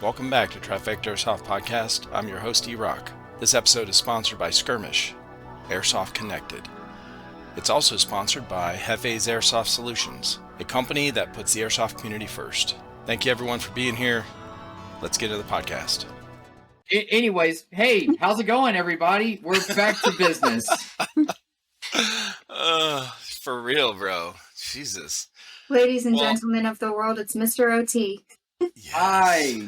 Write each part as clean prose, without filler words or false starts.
Welcome back to Trifecta Airsoft Podcast. I'm your host, E-Rock. This episode is sponsored by Skirmish, Airsoft Connected. It's also sponsored by Hefe's Airsoft Solutions, a company that puts the airsoft community first. Thank you everyone for being here. Let's get to the podcast. Anyways, hey, how's it going, everybody? We're back to business. For real, bro. Jesus. Ladies and gentlemen of the world, it's Mr. OT. Yes. Hi.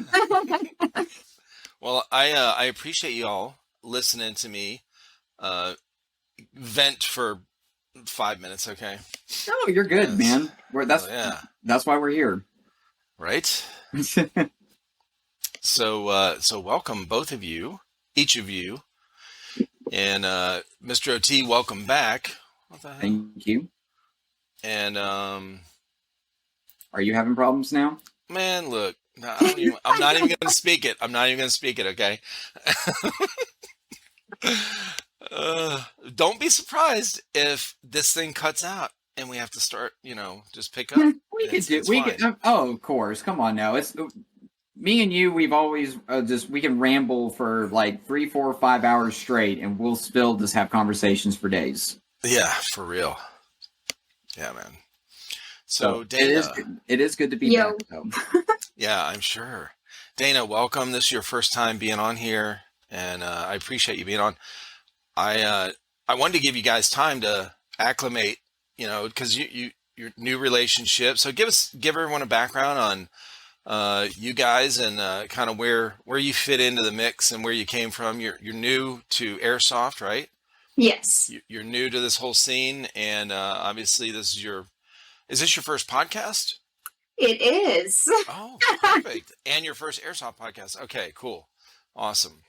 Well, I appreciate you all listening to me vent for 5 minutes, okay? Oh, you're good, man. That's why we're here. Right? So welcome, both of you, each of you. And Mr. OT, welcome back. What the hell? Thank you. And are you having problems now? man, look, I'm not even going to speak it. Okay? Don't be surprised if this thing cuts out and we have to start, just pick up. Of course. Come on now. It's me and you. We've always we can ramble for like 3, 4, 5 hours straight, and we'll still just have conversations for days. Yeah, for real. Yeah, man. So Dana, it is good to be back. Though. Yeah, I'm sure. Dana, welcome. This is your first time being on here, and I appreciate you being on. I wanted to give you guys time to acclimate, because your new relationship. So give everyone a background on you guys and kind of where you fit into the mix and where you came from. You're new to airsoft, right? Yes. You're new to this whole scene, and obviously is this your first podcast? It is. Oh, perfect. And your first airsoft podcast. Okay, cool. Awesome.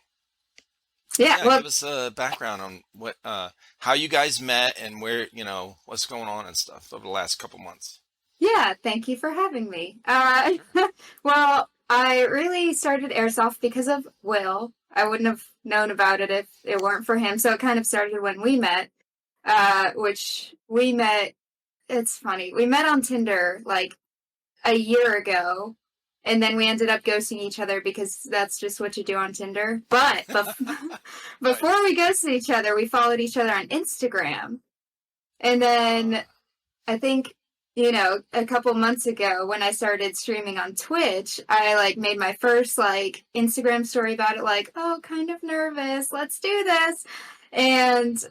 Yeah. Give us a background on what, how you guys met and where, what's going on and stuff over the last couple months. Yeah. Thank you for having me. Well, I really started airsoft because of Will. I wouldn't have known about it if it weren't for him. So it kind of started when we met, it's funny. We met on Tinder like a year ago, and then we ended up ghosting each other because that's just what you do on Tinder. But before we ghosted each other, we followed each other on Instagram. And then I think, a couple months ago when I started streaming on Twitch, I made my first Instagram story about it, kind of nervous, let's do this. And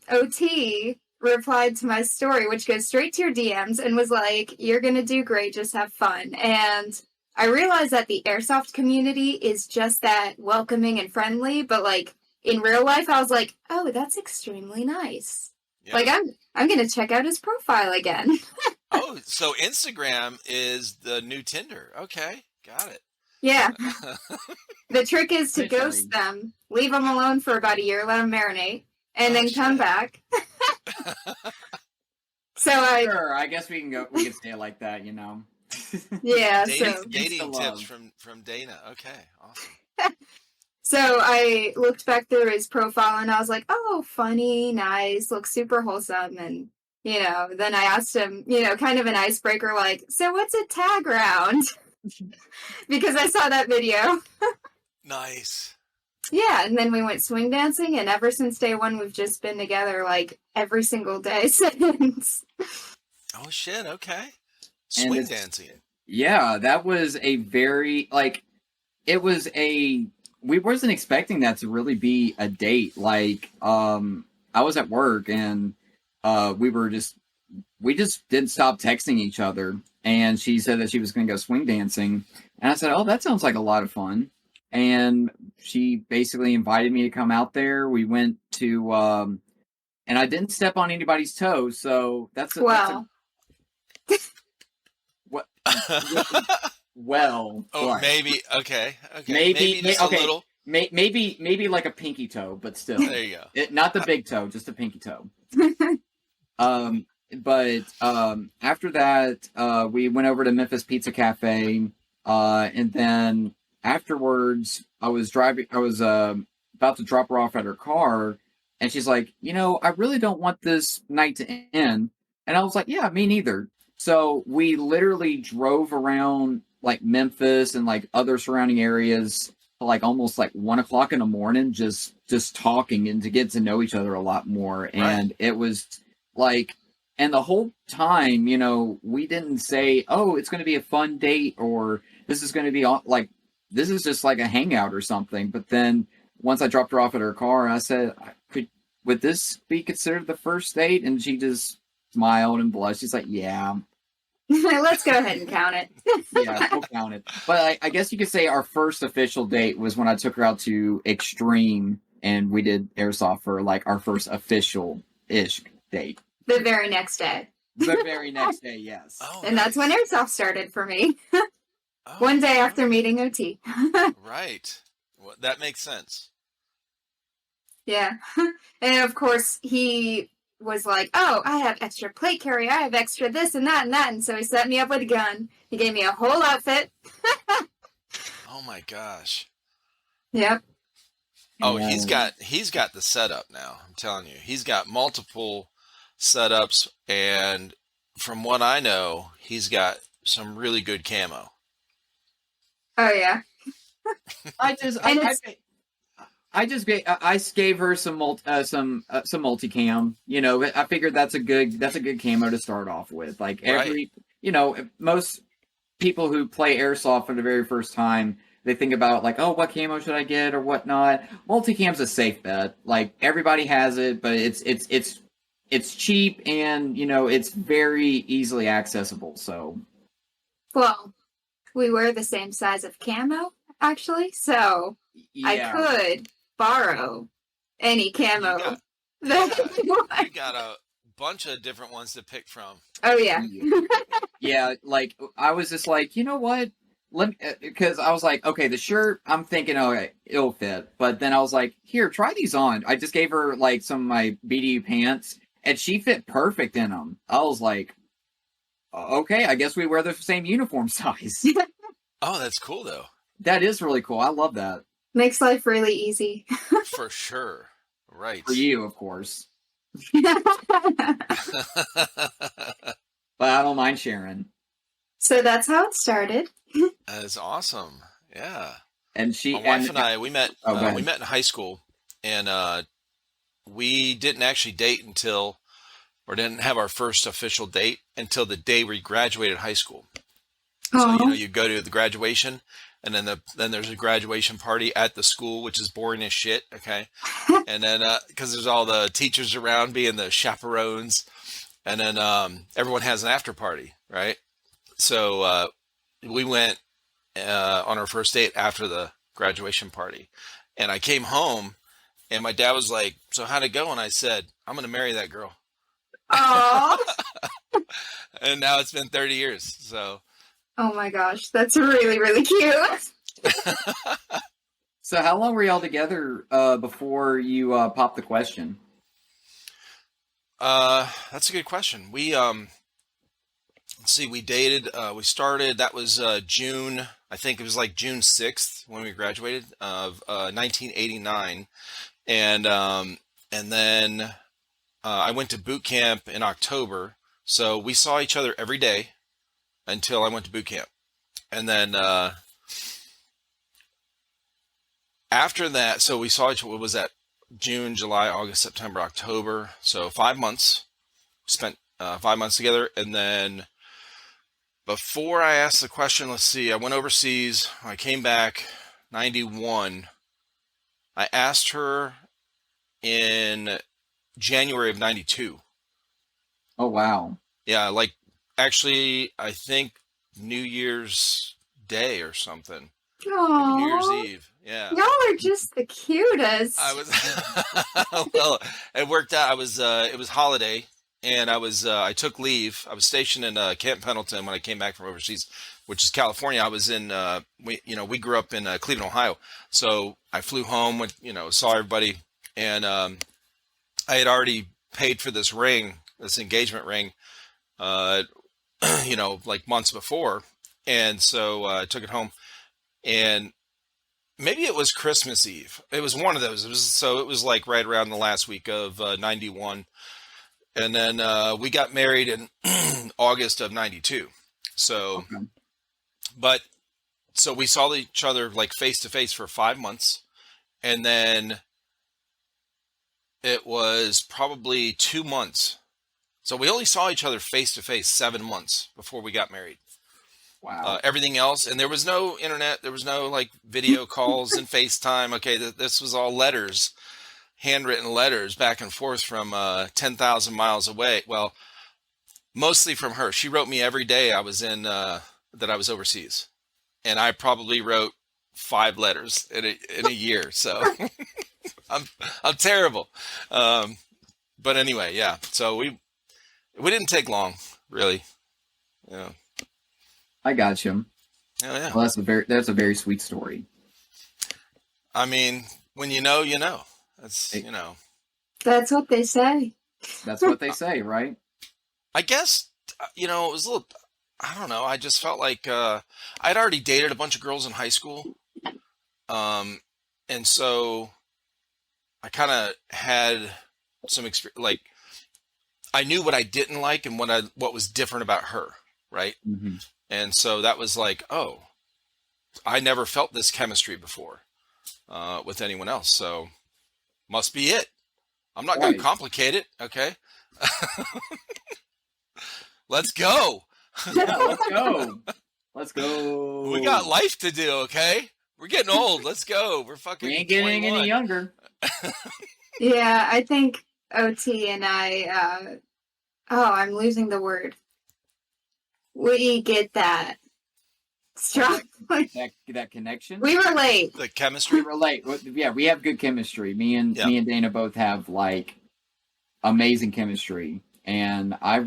OT replied to my story, which goes straight to your DMs, and was like, you're going to do great, just have fun. And I realized that the airsoft community is just that welcoming and friendly, but in real life, I was like, oh, that's extremely nice. Yeah. I'm going to check out his profile again. Oh, so Instagram is the new Tinder. Okay, got it. Yeah. The trick is to ghost them, leave them alone for about a year, let them marinate, and then come back. Sure, I guess we can say it like that, Yeah. Dating tips from Dana. Okay, awesome. So I looked back through his profile and I was like, oh, funny, nice, looks super wholesome. And, then I asked him, kind of an icebreaker, so what's a tag round? Because I saw that video. Nice. Yeah, and then we went swing dancing, and ever since day one, we've just been together every single day since. Oh, shit, okay. Swing dancing. Yeah, that was a very, we wasn't expecting that to really be a date. I was at work, and we just didn't stop texting each other, and she said that she was going to go swing dancing, and I said, oh, that sounds like a lot of fun. And she basically invited me to come out there. We went to, and I didn't step on anybody's toes, so that's wow. What? Well, oh, what? Maybe okay. Maybe just a little. Maybe like a pinky toe, but still. There you go. Not the big toe, just the pinky toe. But after that, we went over to Memphis Pizza Cafe, and then afterwards, I was about to drop her off at her car, and she's like, I really don't want this night to end. And I was like, yeah, me neither. So we literally drove around like Memphis and like other surrounding areas till like almost like 1 o'clock in the morning, just talking and to get to know each other a lot more. Right. And it was like, and the whole time, you know, we didn't say, oh, it's going to be a fun date, or this is going to be like, this is just like a hangout or something. But then once I dropped her off at her car, I said, would this be considered the first date? And she just smiled and blushed. She's like, yeah. Let's go ahead and count it. Yeah, we'll count it. But I guess you could say our first official date was when I took her out to Extreme and we did airsoft for like our first official-ish date. The very next day. The very next day, yes. Oh, And that's when airsoft started for me. Oh, One day after meeting OT. right. Well, that makes sense. Yeah. And of course, he was like, oh, I have extra plate carrier. I have extra this and that and that. And so he set me up with a gun. He gave me a whole outfit. Oh my gosh. Yep. Oh, And he's got the setup now. I'm telling you, he's got multiple setups, and from what I know, he's got some really good camo. Oh, yeah. I gave her some multicam. You know, I figured that's a good camo to start off with. Like Right. you know, most people who play airsoft for the very first time, they think about like, oh, what camo should I get or whatnot. Multicam's a safe bet. Like everybody has it, but it's cheap and you know it's very easily accessible. So Well, we were the same size of camo, actually. So I yeah, could borrow any camo. got- that yeah. you want. You got a bunch of different ones to pick from. Oh, yeah. yeah. Like I was just like, you know what? Because I was like, okay, the shirt, I'm thinking, okay, it'll fit. But then I was like, here, try these on. I just gave her like some of my BDU pants, and she fit perfect in them. I was like, okay, I guess we wear the same uniform size. Oh, that's cool though. That is really cool. I love that. Makes life really easy. For sure. Right. For you, of course. But I don't mind sharing. So that's how it started. That's awesome. Yeah. And she My wife and I, we met Oh, go ahead. in high school, and we didn't actually date until, or didn't have our first official date until the day we graduated high school. So, you know, you go to the graduation, and then there's a graduation party at the school, which is boring as shit. Okay. And then, cause there's all the teachers around being the chaperones, and then, everyone has an after party, right? So, we went, on our first date after the graduation party, and I came home and my dad was like, so how'd it go? And I said, I'm going to marry that girl. Aww. And now it's been 30 years. So, Oh my gosh, that's really, really cute. So how long were y'all together before you popped the question? that's a good question. We, let's see, we dated, we started, that was, June, I think it was like June 6th when we graduated of, 1989. And then, I went to boot camp in October. So we saw each other every day until I went to boot camp. And then, after that, so we saw each other, what was that? June, July, August, September, October. So 5 months, spent 5 months together. And then before I asked the question, let's see, I went overseas. I came back 91. I asked her in January of 92. Oh wow. Yeah, like actually, I think New Year's Day or something. Maybe New Year's Aww. Eve. Yeah. Y'all are just the cutest. I was well, it worked out. I was it was holiday, and I took leave. I was stationed in Camp Pendleton when I came back from overseas, which is California. I was in we grew up in Cleveland, Ohio. So I flew home, went, saw everybody, and I had already paid for this ring, this engagement ring, like months before. And so I took it home, and maybe it was Christmas Eve. It was one of those. It was like right around the last week of 91. And then we got married in August of 92. So, Okay. but so we saw each other like face to face for 5 months, and then it was probably 2 months. So we only saw each other face to face 7 months before we got married. Wow. Everything else, and there was no internet, there was no like video calls and FaceTime. Okay, this was all letters, handwritten letters back and forth from 10,000 miles away. Well, mostly from her. She wrote me every day I was that I was overseas, and I probably wrote 5 letters in a year. So I'm terrible. But anyway, yeah. So we didn't take long, really. Yeah. I got you. Yeah. Well, that's a very sweet story. I mean, when you know, you know. That's, That's what they say. That's what they say, right? I guess, it was a little, I don't know. I just felt like I'd already dated a bunch of girls in high school. And so I kind of had some experience, like I knew what I didn't like and what was different about her, right? Mm-hmm. And so that was like, oh, I never felt this chemistry before with anyone else. So must be it. I'm not going to complicate it. Okay. Let's go. Yeah, let's go. Let's go. We got life to do. Okay. We're getting old. Let's go. We're fucking. We ain't getting 21. any younger. Yeah, I think OT and I. I'm losing the word. We get that strong. That connection. We relate. The chemistry. We relate. Yeah, we have good chemistry. Me and Dana both have like amazing chemistry, and I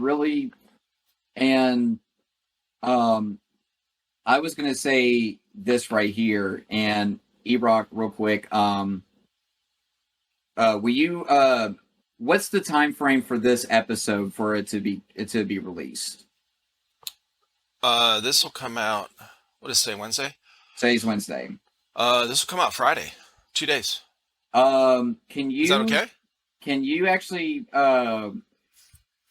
was gonna say this right here, and Ebrock, real quick. Will you? What's the time frame for this episode for it to be released? This will come out. What is today? Wednesday. Today's Wednesday. This will come out Friday. 2 days. Can you? Is that okay? Can you actually?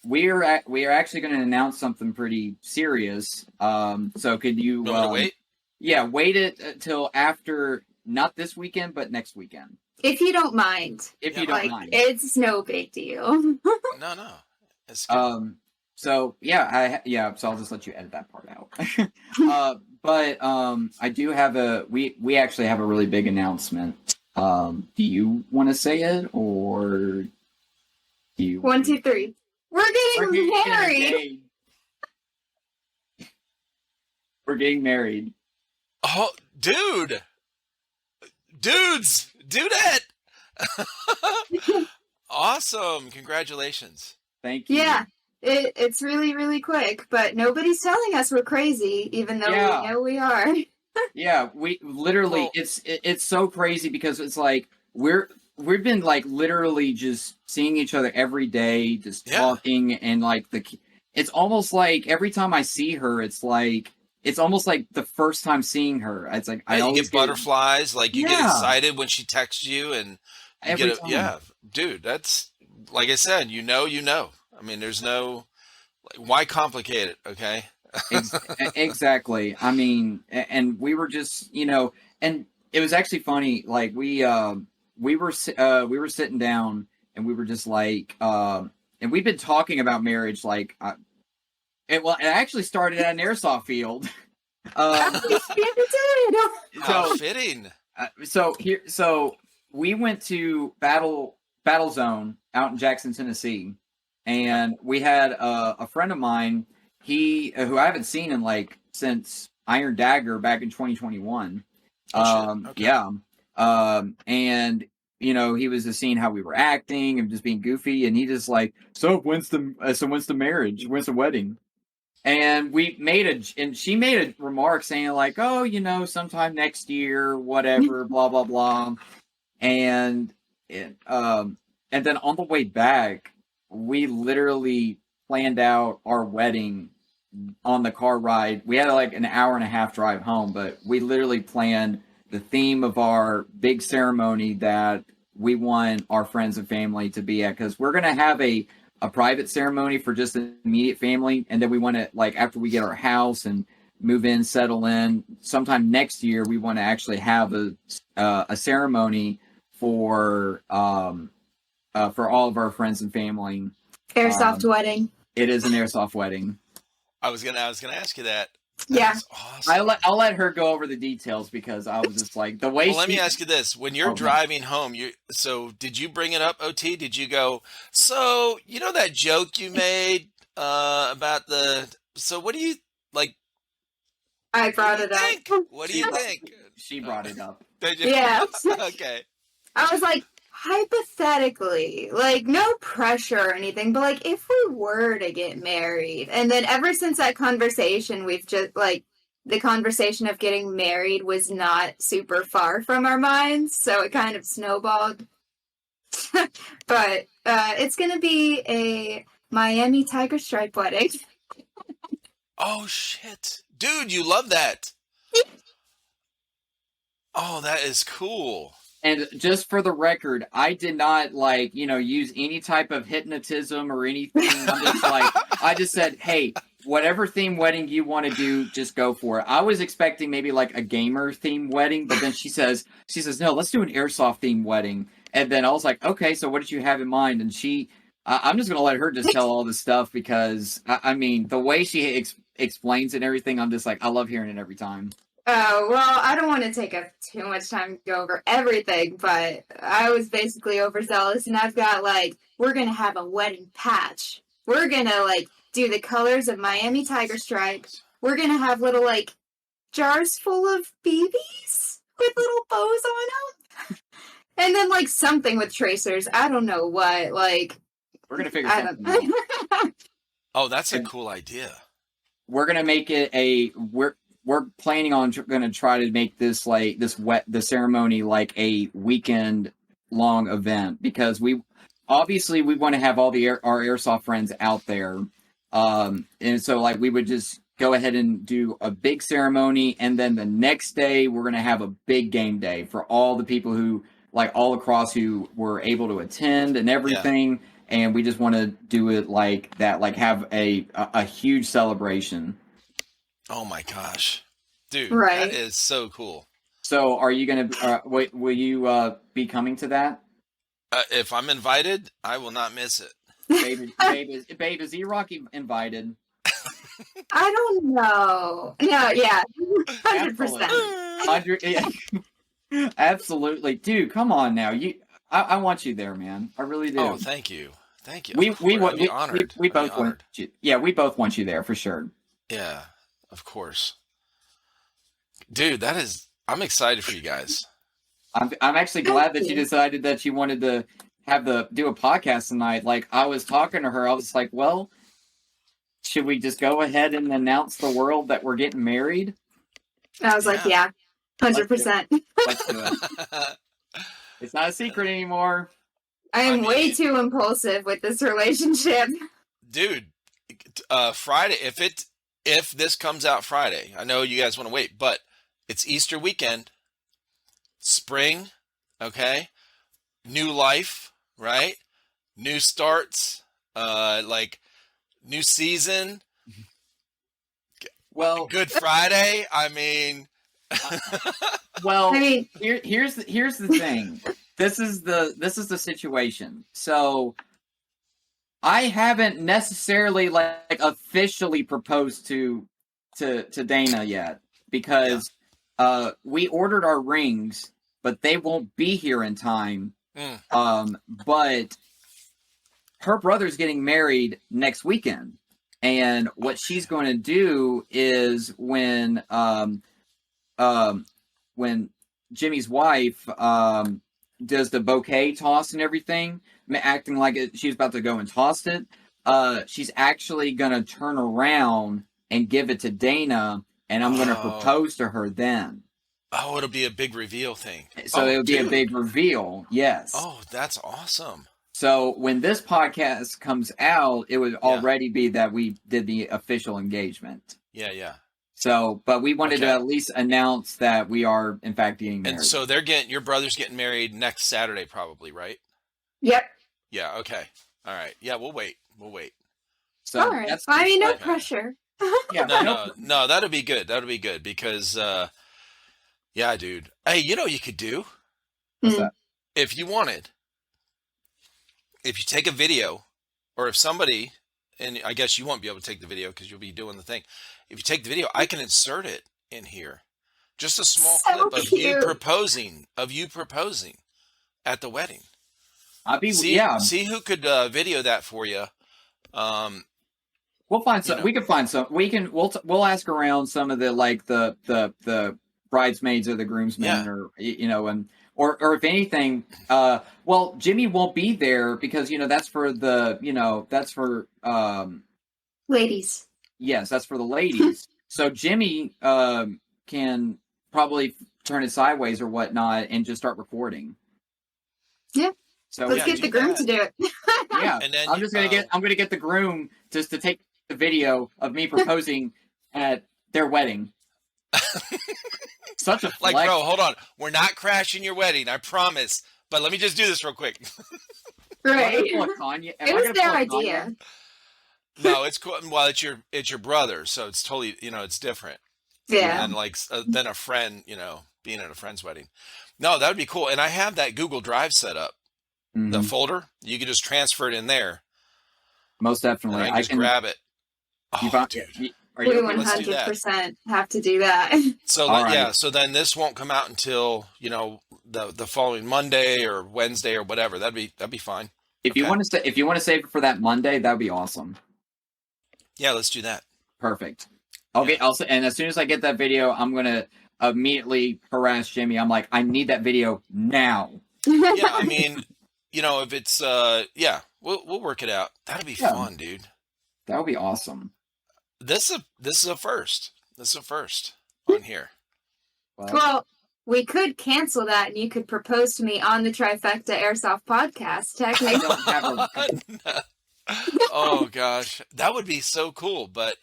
We are actually going to announce something pretty serious. So could you? You want me to wait? Yeah, wait it till after, not this weekend, but next weekend. If you don't mind. If you don't mind. It's no big deal. No. It's good. So yeah, so I'll just let you edit that part out. But I do have we actually have a really big announcement. Do you want to say it, or do you? 1, 2, 3. We're getting married. We're getting married. Oh, dudes, do that. Awesome. Congratulations. Thank you. Yeah. It's really, really quick, but nobody's telling us we're crazy, even though we know we are. Yeah, we literally, it's so crazy because it's like we've been like literally just seeing each other every day, just talking, and like it's almost like every time I see her, it's almost like the first time seeing her. It's like I always get butterflies, like you get excited when she texts you, and you time. Dude, that's like I said, you know. I mean, there's no, why complicate it, okay? Exactly. I mean, and we were just, and it was actually funny. Like we were sitting down, and we were just like, and we've been talking about marriage, like, it actually started at an airsoft field. How fitting. So we went to Battle Zone out in Jackson, Tennessee. And we had a friend of mine, who I haven't seen since Iron Dagger back in 2021. Okay. Yeah. And he was just seeing how we were acting and just being goofy, and he just like, so when's the marriage? When's the wedding? And she made a remark saying like, oh, sometime next year, whatever, blah blah blah. And then on the way back, we literally planned out our wedding on the car ride. We had like an hour and a half drive home, but we literally planned the theme of our big ceremony that we want our friends and family to be at, because we're going to have a private ceremony for just the immediate family. And then we want to, like, after we get our house and move in, settle in. Sometime next year, we want to actually have a ceremony for all of our friends and family. Airsoft wedding. It is an airsoft wedding. I was gonna ask you that. Yeah. That's awesome. I'll let her go over the details because I was just like the way. Well, let me ask you this: when you're driving home, did you bring it up, OT? Did you go? So you know that joke you made about the? So what do you like? I brought it up. What do you think? She brought it up. Did you? Yeah. Okay. I was like, hypothetically, like, no pressure or anything, but, like, if we were to get married, and then ever since that conversation, we've just, like, the conversation of getting married was not super far from our minds, so it kind of snowballed. But it's going to be a Miami Tiger Stripe wedding. Oh, shit. Dude, you love that. Oh, that is cool. And just for the record, I did not use any type of hypnotism or anything. I just said, hey, whatever theme wedding you want to do, just go for it. I was expecting maybe like a gamer theme wedding, but then she says, no, let's do an airsoft theme wedding. And then I was like, okay, so what did you have in mind? And I'm just going to let her just tell all this stuff because I mean, the way she explains it and everything, I'm just like, I love hearing it every time. Oh, well, I don't want to take up too much time to go over everything, but I was basically overzealous, and I've got, we're going to have a wedding patch. We're going to, do the colors of Miami Tiger Stripe. We're going to have little, jars full of BBs with little bows on them. And then, something with tracers. I don't know what, We're going to figure something out. Oh, that's a cool idea. We're going to make it we're planning on going to try to make this the ceremony like a weekend long event because we want to have all our airsoft friends out there, and so we would just go ahead and do a big ceremony, and then the next day we're going to have a big game day for all the people who all across who were able to attend and everything. Yeah. And we just want to do it like that, have a huge celebration. Oh my gosh, dude, right. That is so cool. So are you going to, will you be coming to that? If I'm invited, I will not miss it. Babe, is E-Rock invited? I don't know. No, yeah. 100%. 100, yeah. Absolutely. Dude, come on now. I want you there, man. I really do. Oh, thank you. Thank you. We both want you. Yeah, we both want you there for sure. Yeah. Of course. Dude, I'm excited for you guys. I'm actually glad that you decided that you wanted to do a podcast tonight. I was talking to her, I was like, well, should we just go ahead and announce the world that we're getting married? I was like, yeah, 100%. Let's do it. It's not a secret anymore. I am way too impulsive with this relationship. Dude, Friday, if this comes out Friday, I know you guys want to wait, but it's Easter weekend, spring, okay? New life, right? New starts, new season. Well, Good Friday. I mean, here's the thing. This is the situation. So I haven't necessarily officially proposed to Dana yet because we ordered our rings, but they won't be here in time. But her brother's getting married next weekend, and what she's going to do is when Jimmy's wife does the bouquet toss and everything, acting like she's about to go and toss it, she's actually going to turn around and give it to Dana, and I'm going to propose to her then. Oh, it'll be a big reveal thing. So it'll be a big reveal, yes. Oh, that's awesome. So when this podcast comes out, it would already be that we did the official engagement. Yeah. So, but we wanted to at least announce that we are, in fact, getting married. And so your brother's getting married next Saturday, probably, right? Yep. Yeah. Okay. All right. Yeah, we'll wait. So all right. No pressure. Yeah, No, that'll be good. That'll be good because, yeah, dude. Hey, you know what you could do What's Mm. that? if you wanted? If you take a video, or if somebody, and I guess you won't be able to take the video because you'll be doing the thing. If you take the video, I can insert it in here. Just a small So clip of cute. you proposing at the wedding. See, See who could video that for you. we'll find You some. know. We can find some. We'll ask around some of the like the bridesmaids or the groomsmen, Yeah. or and or if anything, well, Jimmy won't be there because that's for Ladies. yes, that's for the ladies. So Jimmy can probably turn it sideways or whatnot and just start recording. Yeah. So Let's yeah, get do the groom that. to do it. yeah, And then I'm just gonna I'm gonna get the groom just to take the video of me proposing at their wedding. Such a flex. like, bro, hold on. We're not crashing your wedding, I promise. But let me just do this real quick. Right. It It was their idea. No, it's cool. Well, it's your brother, so it's totally, it's different. Yeah. And like than a friend, being at a friend's wedding. No, that would be cool. And I have that Google Drive set up, the folder. You can just transfer it in there. Most definitely. And I can just grab it. Oh, dude. We Let's do that. 100% have to do that. So All right. yeah, so then this won't come out until the following Monday or Wednesday or whatever. That'd be fine. If you want to save it for that Monday, that'd be awesome. Yeah, let's do that. Perfect. Okay. Yeah. And as soon as I get that video, I'm gonna immediately harass Jimmy. I'm like, I need that video now. Yeah, I mean, if it's we'll work it out. That'll be fun, dude. That would be awesome. This is a first. This is a first on here. Well, we could cancel that and you could propose to me on the Trifecta Airsoft podcast, I technically. don't have a. Oh gosh, that would be so cool. But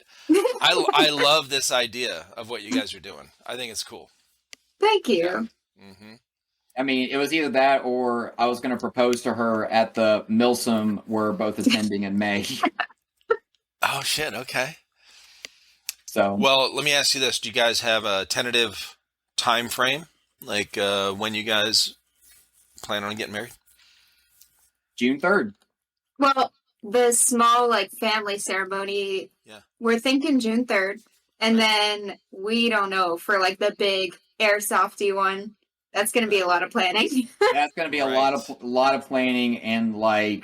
I love this idea of what you guys are doing. I think it's cool. Thank you. Mm-hmm. I mean, it was either that or I was going to propose to her at the Milsom we're both attending in May. Oh shit. Okay. So Well, let me ask you this: do you guys have a tentative time frame, like when you guys plan on getting married? June 3rd. Well, the small family ceremony, Yeah. we're thinking June 3rd. And then we don't know for the big airsofty one. That's going to be a lot of planning. That's going to be a lot of planning and we're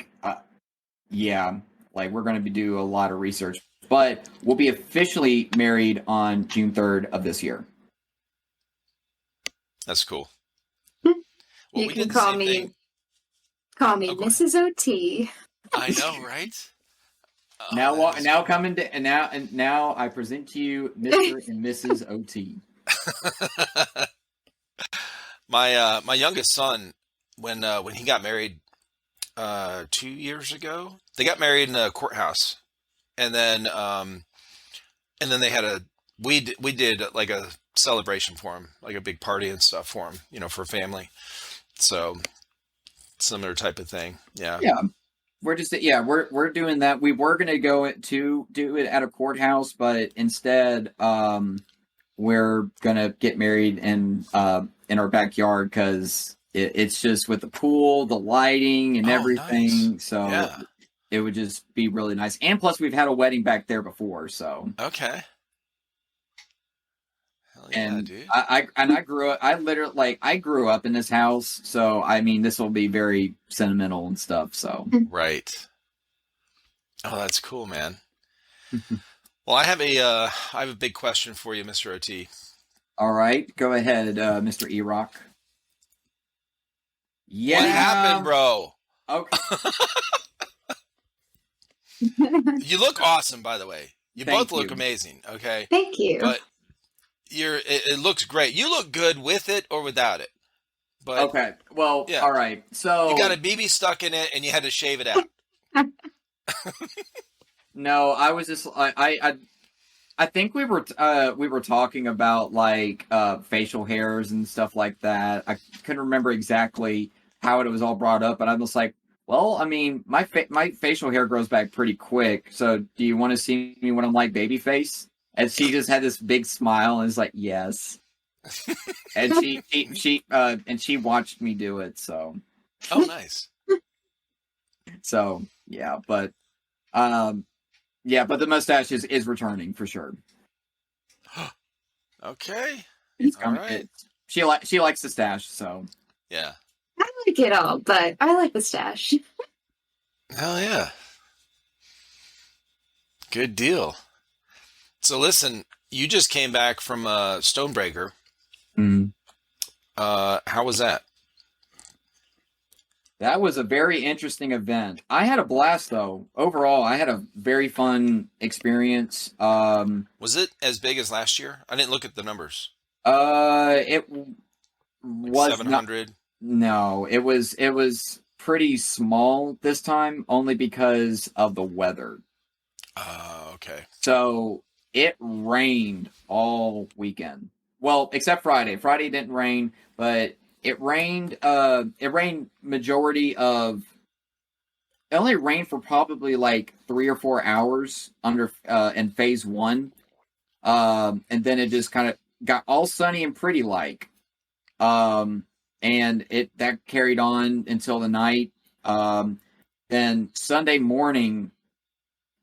going to be do a lot of research. But we'll be officially married on June 3rd of this year. That's cool. You we can did the call same me thing. Mrs. OT. I know, right? Oh, Now that is now I present to you Mr. and Mrs. OT. My youngest son, when he got married 2 years ago, they got married in a courthouse, and then they had we did like a celebration for him, like a big party and stuff for him, for family. So similar type of thing. Yeah. Yeah. We're doing that. We were gonna go to do it at a courthouse, but instead, we're gonna get married in our backyard because it's just with the pool, the lighting, and everything. Nice. So Yeah. it would just be really nice. And plus, we've had a wedding back there before, so Okay. Hell yeah, and dude. I grew up. I grew up in this house, so I mean, this will be very sentimental and stuff. So Right. Oh, that's cool, man. Well, I have a big question for you, Mr. OT. all right, go ahead, Mr. E-Rock. Yeah. What happened, bro? Okay. You look awesome, by the way. You Thank both look you. amazing. Okay, Thank you. but it looks great. You look good with it or without it. But Okay. Well, Yeah. all right. So you got a BB stuck in it, and you had to shave it out. no, I was just I think we were talking about facial hairs and stuff like that. I couldn't remember exactly how it was all brought up, but I was like, Well, I mean, my facial hair grows back pretty quick. So, do you want to see me when I'm like babyface? And she just had this big smile and is like, "Yes." And she watched me do it. Oh, nice. Yeah, but but the mustache is returning for sure. Okay. It's All coming. right. She likes the stash, so Yeah. I like it all, but I like the stash. Hell yeah. Good deal. So listen, you just came back from Stonebreaker. mm. How was that? That was a very interesting event. I had a blast though. Overall, I had a very fun experience. Was it as big as last year? I didn't look at the numbers. It Like was not. 700. No, it was pretty small this time, only because of the weather. Okay. So it rained all weekend. Well, except Friday. Friday didn't rain, but it rained. It rained majority of. It only rained for probably like 3 or 4 hours under in phase one, and then it just kind of got all sunny and pretty like. Um, and it that carried on until the night. Then Sunday morning,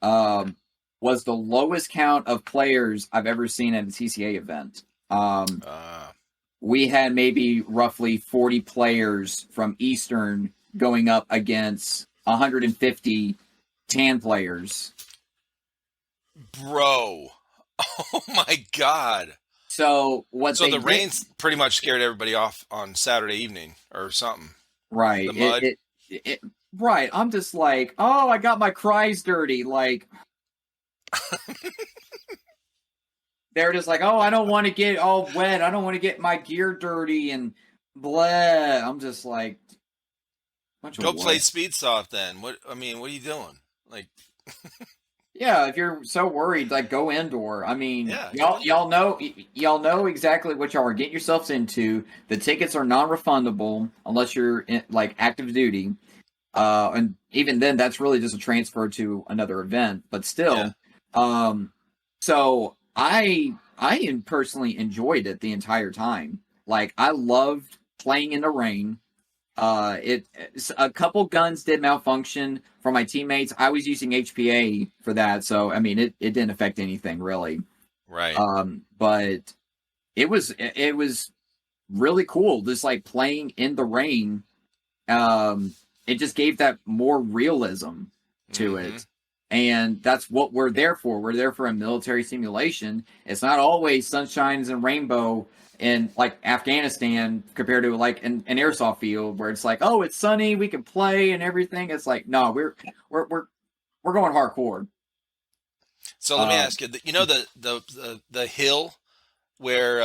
um, was the lowest count of players I've ever seen at a TCA event. Uh, We had maybe roughly 40 players from Eastern going up against 150 tan players. bro. Oh my God. So what So they the did, rain pretty much scared everybody off on Saturday evening or something. right? The mud. Right. I'm just like, oh, I got my cries dirty. Like they're just like, oh, I don't want to get all wet. I don't want to get my gear dirty and blah. I'm just like, bunch of Go play what? speed soft then. What I mean, what are you doing? Like, Yeah, if you're so worried, like go indoor. I mean, yeah, y'all know exactly what y'all are getting yourselves into. The tickets are non-refundable unless you're in, like active duty. And even then, that's really just a transfer to another event. But yeah. still, so I personally enjoyed it the entire time. Like I loved playing in the rain. A couple guns did malfunction for my teammates. I was using HPA for that, so I mean it didn't affect anything really. Right. But it was really cool just like playing in the rain. It just gave that more realism to Mm-hmm. it. And that's what we're there for. We're there for a military simulation. It's not always sunshines and rainbow in like Afghanistan compared to like an airsoft field where it's like, oh, it's sunny, we can play and everything. It's like, no, we're going hardcore. So let me Uh, ask you. You know the hill where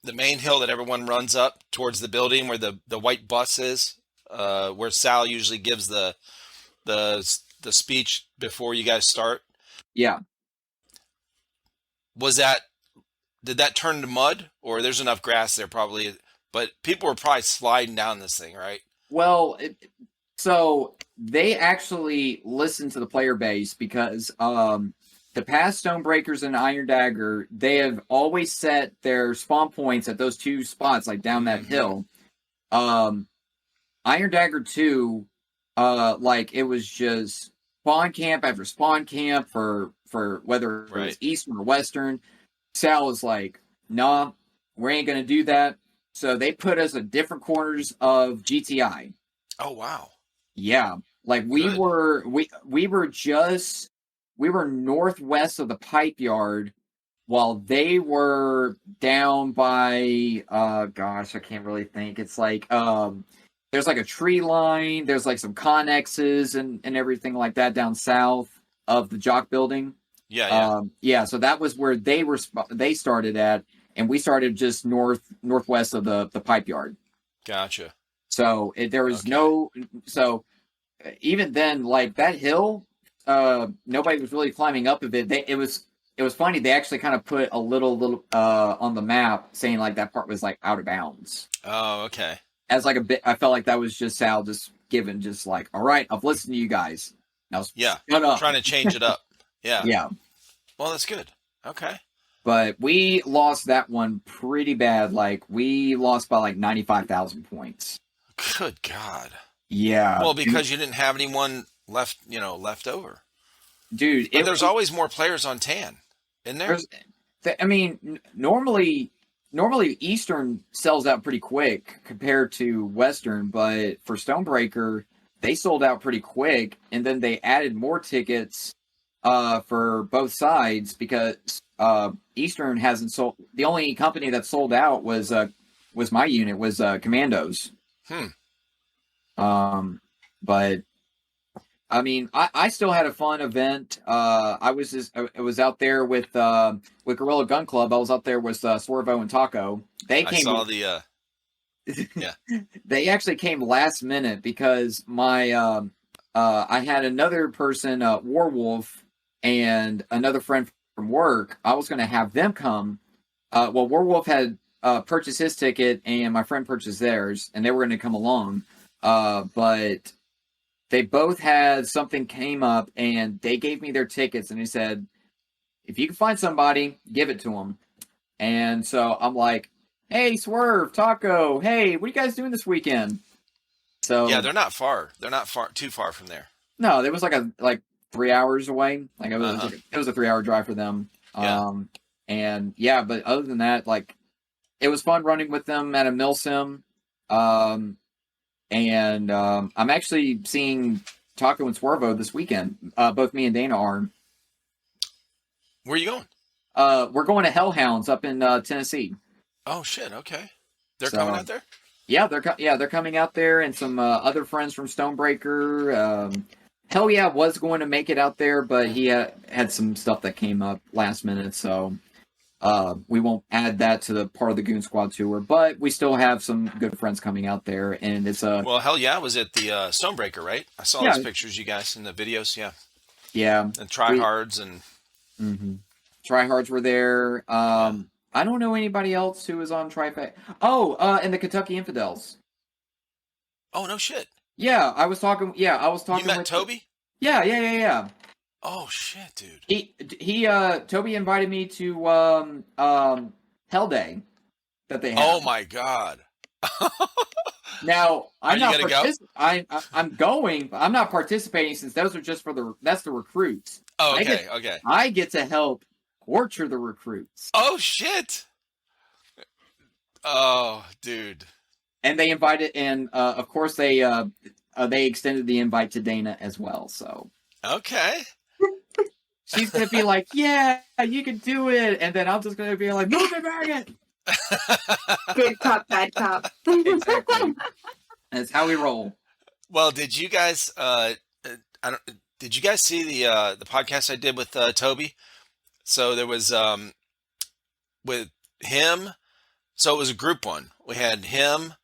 the main hill that everyone runs up towards the building where the white bus is, where Sal usually gives the speech before you guys start. yeah. Was that did that turn to mud or there's enough grass there probably? But people were probably sliding down this thing, right? Well, so they actually listen to the player base because the past Stonebreakers and Iron Dagger, they have always set their spawn points at those two spots, like down that Mm-hmm. hill. Iron Dagger 2, like it was just spawn camp after spawn camp for whether it was Right. Eastern or Western. Sal was like, nah, we ain't gonna do that. So they put us at different corners of GTI. Oh wow. Yeah. Like Good. we were northwest of the pipe yard while they were down by gosh, I can't really think. It's like there's like a tree line, there's like some connexes and everything like that down south of the jock building. Yeah, yeah. Yeah, so that was where they started at, and we started just northwest of the pipe yard. Gotcha. So there was Okay. no so even then, like that hill, nobody was really climbing up of it. It was funny. They actually kind of put a little on the map saying like that part was like out of bounds. Oh, okay. as like a bit, I felt like that was just Sal just given, just like, all right, I've listened to you guys. Now shut up. Trying to change it up. Yeah. Yeah. Well, that's good. Okay. But we lost that one pretty bad. Like, we lost by like 95,000 points. Good God. Yeah. Well, because you didn't have anyone left over. Dude. But there's always more players on tan, isn't there? I mean, normally Eastern sells out pretty quick compared to Western, but for Stonebreaker, they sold out pretty quick, and then they added more tickets for both sides because Eastern hasn't sold. The only company that sold out was my unit, was Commandos. But I mean, I still had a fun event. I was out there with Gorilla Gun Club. I was out there with Swervo and Taco. They came. I saw the. Yeah. They actually came last minute because my I had another person, Warwolf, and another friend from work. I was going to have them come. Well, Warwolf had purchased his ticket, and my friend purchased theirs, and they were going to come along. But they both had something came up, and they gave me their tickets, and they said, if you can find somebody, give it to them. And so I'm like, hey, Swerve, Taco, hey, what are you guys doing this weekend? So yeah, they're not far. They're not too far from there. No, it was like 3 hours away. Like it was a 3 hour drive for them. Yeah. And yeah, but other than that, like it was fun running with them at a milsim. And I'm actually seeing Taco and Swervo this weekend. Both me and Dana are. Where are you going? We're going to Hellhounds up in Tennessee. Oh shit! Okay, they're coming out there. Yeah, they're coming out there, and some other friends from Stonebreaker. Hell yeah, was going to make it out there, but he had some stuff that came up last minute, so we won't add that to the part of the Goon Squad tour. But we still have some good friends coming out there, and it's well, hell yeah, was it the Stonebreaker, right? I saw those pictures, you guys, in the videos. Yeah, and Tryhards and Tryhards were there. I don't know anybody else who was on Trifecta. Oh, and the Kentucky Infidels. Oh, no shit. Yeah, I was talking. Yeah, I was talking. You met Toby? Yeah. Oh shit, dude. He Toby invited me to Hell Day that they had. Oh my god. Now I'm not. Go? I'm going, but I'm not participating since those are just for that's the recruits. Oh, okay. I get to help torture the recruits. Oh shit. Oh, dude. And they invited, and of course they extended the invite to Dana as well. So okay, she's gonna be like, "Yeah, you can do it," and then I'm just gonna be like, "Move it, Megan." Good cop, bad cop. Exactly. That's how we roll. Well, did you guys? Did you guys see the podcast I did with Toby? So there was with him. So it was a group one. We had him,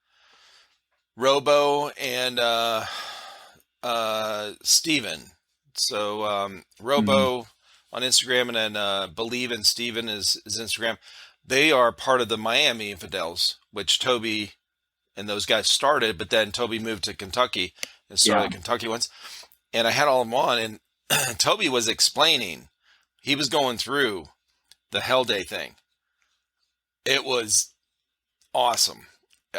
Robo, and Steven. So Robo on Instagram, and then Believe in Steven is Instagram. They are part of the Miami Infidels, which Toby and those guys started, but then Toby moved to Kentucky and started the Kentucky ones. And I had all of them on, and Toby was explaining. He was going through the Hell Day thing. It was awesome.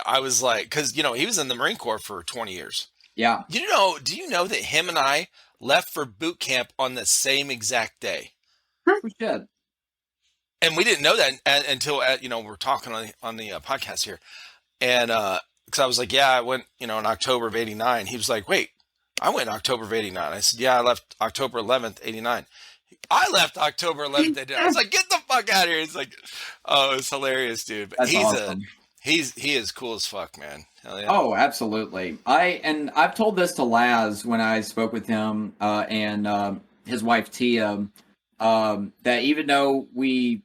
I was like, because he was in the Marine Corps for 20 years. Yeah. Do you know that him and I left for boot camp on the same exact day? We should. And we didn't know that until we're talking on the podcast here, and because I was like, yeah, I went in October of '89. He was like, wait, I went in October of '89. I said, yeah, I left October 11th, '89. I left October 11th, '89. I was like, get the fuck out of here. He's like, oh, it's hilarious, dude. But That's awesome. He is cool as fuck, man. Hell yeah. Oh, absolutely. I've told this to Laz when I spoke with him and his wife Tia, that even though we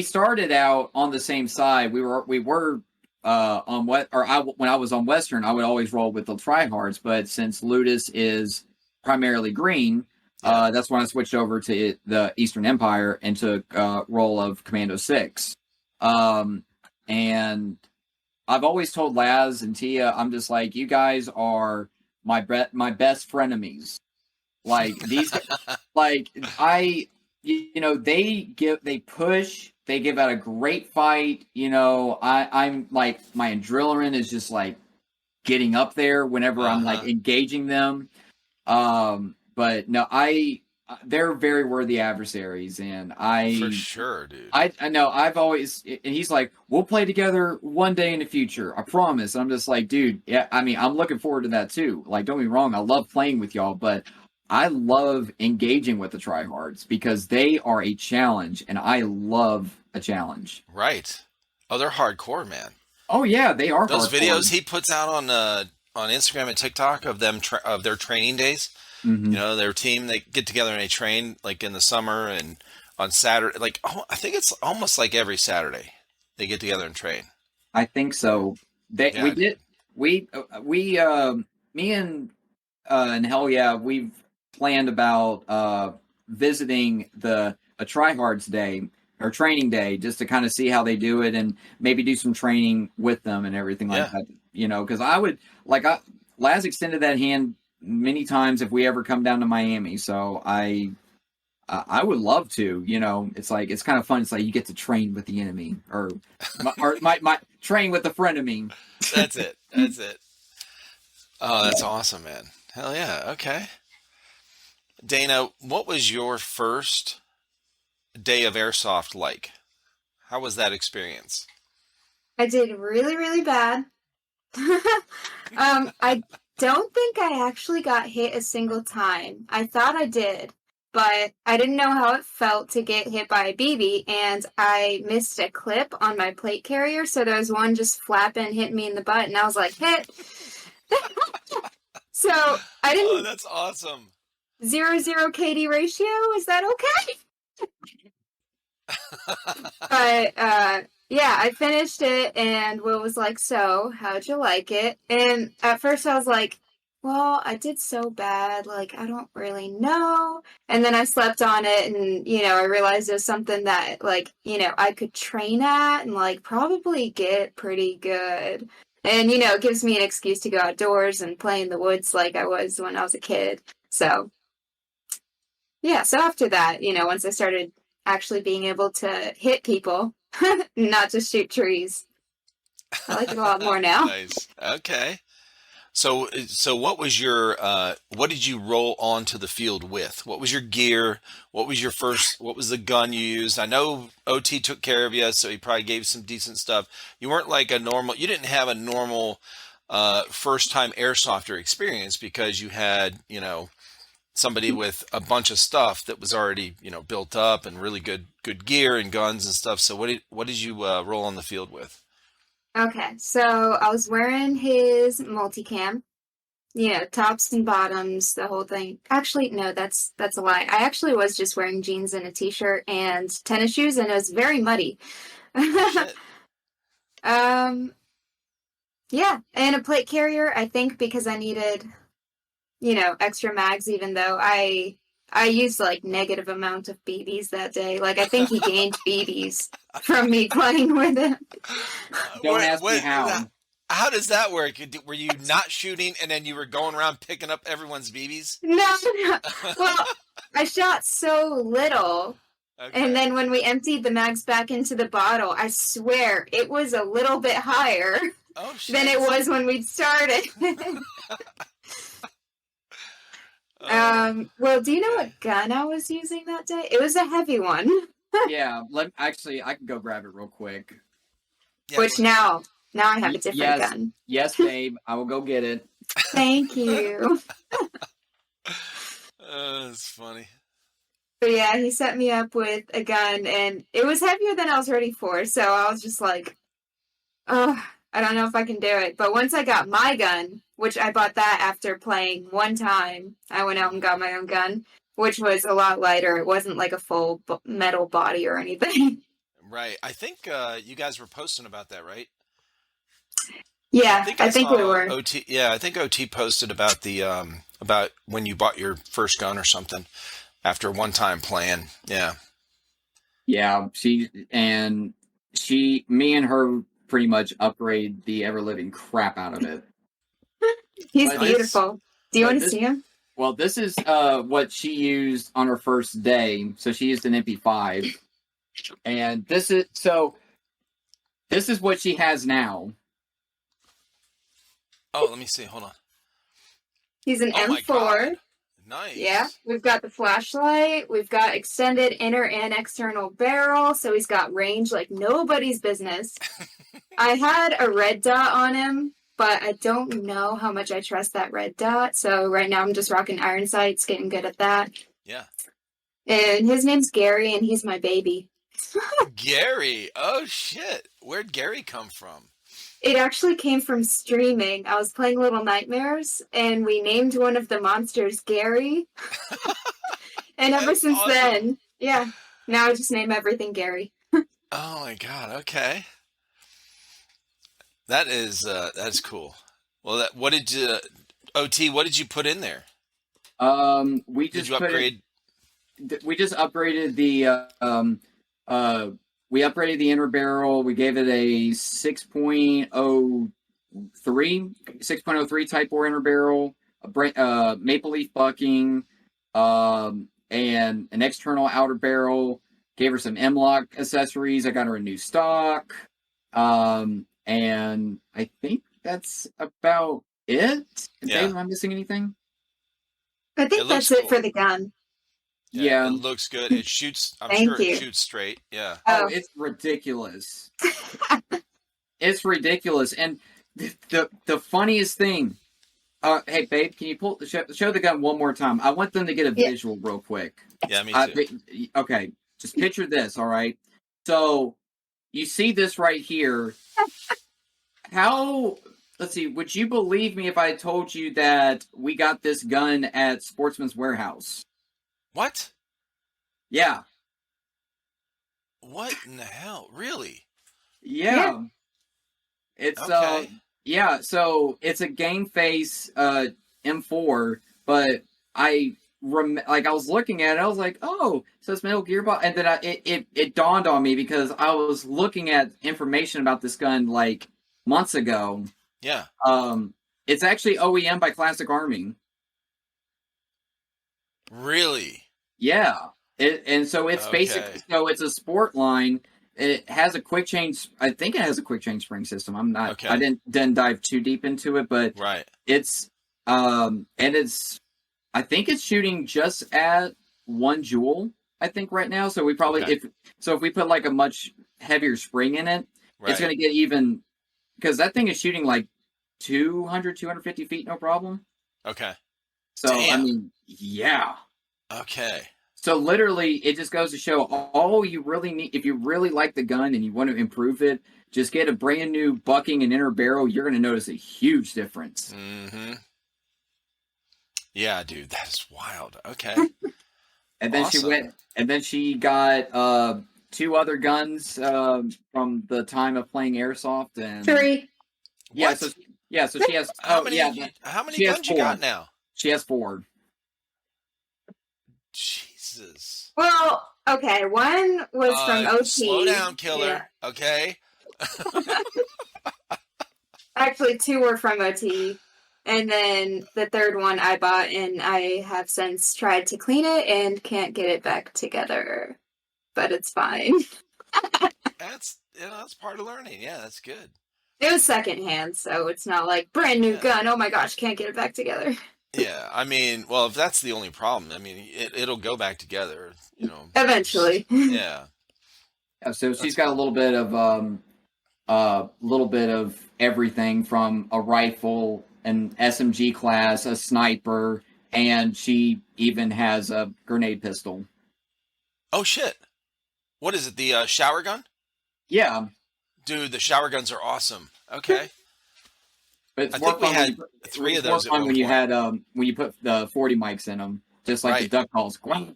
started out on the same side, we were on what, or when I was on Western, I would always roll with the tryhards, but since Ludus is primarily green, that's when I switched over to the Eastern Empire and took role of Commando 6. And I've always told Laz and Tia, I'm just like, you guys are my best frenemies. Like these, like they push, they give out a great fight. I'm like, my adrenaline is just like getting up there whenever I'm like engaging them. But no, they're very worthy adversaries, and For sure, dude. I know I've always, and he's like, we'll play together one day in the future, I promise. And I'm just like, dude, yeah, I mean, I'm looking forward to that too. Like, don't be wrong, I love playing with y'all, but I love engaging with the tryhards because they are a challenge, and I love a challenge. Right. Oh, they're hardcore, man. Oh yeah, they are Those hardcore. videos he puts out on Instagram and TikTok of them of their training days. Mhm. Their team, they get together and they train like in the summer and on Saturday. Like, I think it's almost like every Saturday they get together and train. I think so. We me and Hell Yeah, we've planned about visiting a tryhards day or training day just to kind of see how they do it and maybe do some training with them and everything like that. Because I would Laz extended that hand many times if we ever come down to Miami. So I would love to. It's like, it's kind of fun. It's like you get to train with the enemy, or my train with the friend of me. That's it. That's it. Oh, that's awesome, man. Hell yeah. Okay. Dana, what was your first day of airsoft like? How was that experience? I did really, really bad. I don't think I actually got hit a single time. I thought I did, but I didn't know how it felt to get hit by a BB, and I missed a clip on my plate carrier, so there was one just flapping, hitting me in the butt, and I was like, hit! So I didn't... Oh, that's awesome. 0-0 KD ratio, is that okay? But, yeah, I finished it, and Will was like, so, how'd you like it? And at first I was like, well, I did so bad, like, I don't really know. And then I slept on it, and, I realized it was something that, like, I could train at and, like, probably get pretty good. And, it gives me an excuse to go outdoors and play in the woods like I was when I was a kid. So, yeah, so after that, once I started actually being able to hit people, not just shoot trees, I like it a lot more now. Nice. Okay. So what was your what did you roll onto the field with? What was your gear? What was the gun you used? I know OT took care of you, so he probably gave some decent stuff. You weren't like you didn't have a normal first time airsofter experience because you had, somebody with a bunch of stuff that was already, built up and really good gear and guns and stuff. So what did you roll on the field with? Okay, so I was wearing his multicam, tops and bottoms, the whole thing. Actually, no, that's a lie. I actually was just wearing jeans and a t-shirt and tennis shoes, and it was very muddy. Yeah, and a plate carrier, I think because I needed, extra mags, even though I used like negative amount of BBs that day. Like, I think he gained BBs from me playing with him. Don't ask me how. How does that work? Were you not shooting and then you were going around picking up everyone's BBs? No. Well, I shot so little. Okay. And then when we emptied the mags back into the bottle, I swear it was a little bit higher than it was when we started. Well, do you know what gun I was using that day? It was a heavy one. Yeah, I can go grab it real quick. Yeah, which now I have a different gun. Yes, babe, I will go get it. Thank you. That's funny. But yeah, he set me up with a gun, and it was heavier than I was ready for, so I was just like, oh, I don't know if I can do it. But once I got my gun, which I bought that after playing one time, I went out and got my own gun, which was a lot lighter. It wasn't like a full metal body or anything. Right. I think you guys were posting about that, right? Yeah, I think we were. OT, yeah, I think OT posted about the about when you bought your first gun or something after one time playing. Yeah. Yeah, me and her pretty much upgrade the ever living crap out of it. He's But beautiful. Do you but want to this- see him? Well, this is what she used on her first day. So she used an MP5, and this is what she has now. Oh, let me see. Hold on. He's an Oh my M4. God. Nice. Yeah, we've got the flashlight. We've got extended inner and external barrel, so he's got range like nobody's business. I had a red dot on him, but I don't know how much I trust that red dot. So right now I'm just rocking iron sights, getting good at that. Yeah. And his name's Gary, and he's my baby. Gary. Oh shit. Where'd Gary come from? It actually came from streaming. I was playing Little Nightmares, and we named one of the monsters Gary. And ever That's since awesome. then, yeah, now I just name everything Gary. Oh my God. Okay. That's cool. Well, what did you, OT? What did you put in there? We Did just you upgrade? we just upgraded the we upgraded the inner barrel. We gave it a 6.03 Type 4 inner barrel, maple leaf bucking, and an external outer barrel. Gave her some M-Lock accessories. I got her a new stock. And I think that's about it. Yeah. Dave, am I missing anything? I think It that's looks it for cool. the gun. Yeah. It looks good. It shoots. I'm Thank sure it you. shoots straight. Yeah. Oh, Oh. it's ridiculous. It's ridiculous. And the funniest thing, hey babe, can you show the gun one more time? I want them to get a Yeah. visual real quick. Yeah. Me too. Okay, just picture this, all right? So you see this right here. Let's see, would you believe me if I told you that we got this gun at Sportsman's Warehouse? What? Yeah. What in the hell? Really? Yeah. It's Okay. yeah, so it's a game face M4, but I was looking at it, I was like, oh, so it's Metal Gear Box, and then it dawned on me because I was looking at information about this gun like months ago. Yeah. It's actually OEM by Classic Army. Really? Yeah. And so it's Okay. basically, so it's a sport line. It has a quick change. I think it has a quick change spring system. I'm not. Okay. I didn't dive too deep into it, but Right. it's and it's. I think it's shooting just at 1 joule. I think right now. So we probably Okay. if we put like a much heavier spring in it, Right. it's going to get even, because that thing is shooting like 250 feet, no problem. Okay. So I Damn. mean, yeah. Okay. So literally, it just goes to show all you really need. If you really like the gun and you want to improve it, just get a brand new bucking and inner barrel. You're going to notice a huge difference. Mm-hmm. Yeah, dude, that's wild. Okay. And then Awesome. she got 2 other guns from the time of playing airsoft, and 3. yeah, What? so she has How many? yeah, How many she has guns you 4. got now? She has 4. Jesus. Well, okay, one was from OT. Slow down, killer. Yeah. Okay. Actually, 2 were from OT. And then the third one I bought, and I have since tried to clean it and can't get it back together. But it's fine. That's that's part of learning. Yeah, that's good. It was secondhand, so it's not like brand new Yeah. gun. Oh my gosh, can't get it back together. Yeah, I mean, well, if that's the only problem, I mean, it'll go back together. You know. Eventually. Yeah. Yeah, so That's she's got a little bit of everything from a rifle, an SMG class, a sniper, and she even has a grenade pistol. Oh shit! What is it? The shower gun? Yeah, Dude, the shower guns are awesome. Okay. but it's I more think we fun when had you put, 3 of it's more those at fun one when you point. had when you put the 40 mics in them, just like the Right. duck calls. Quack.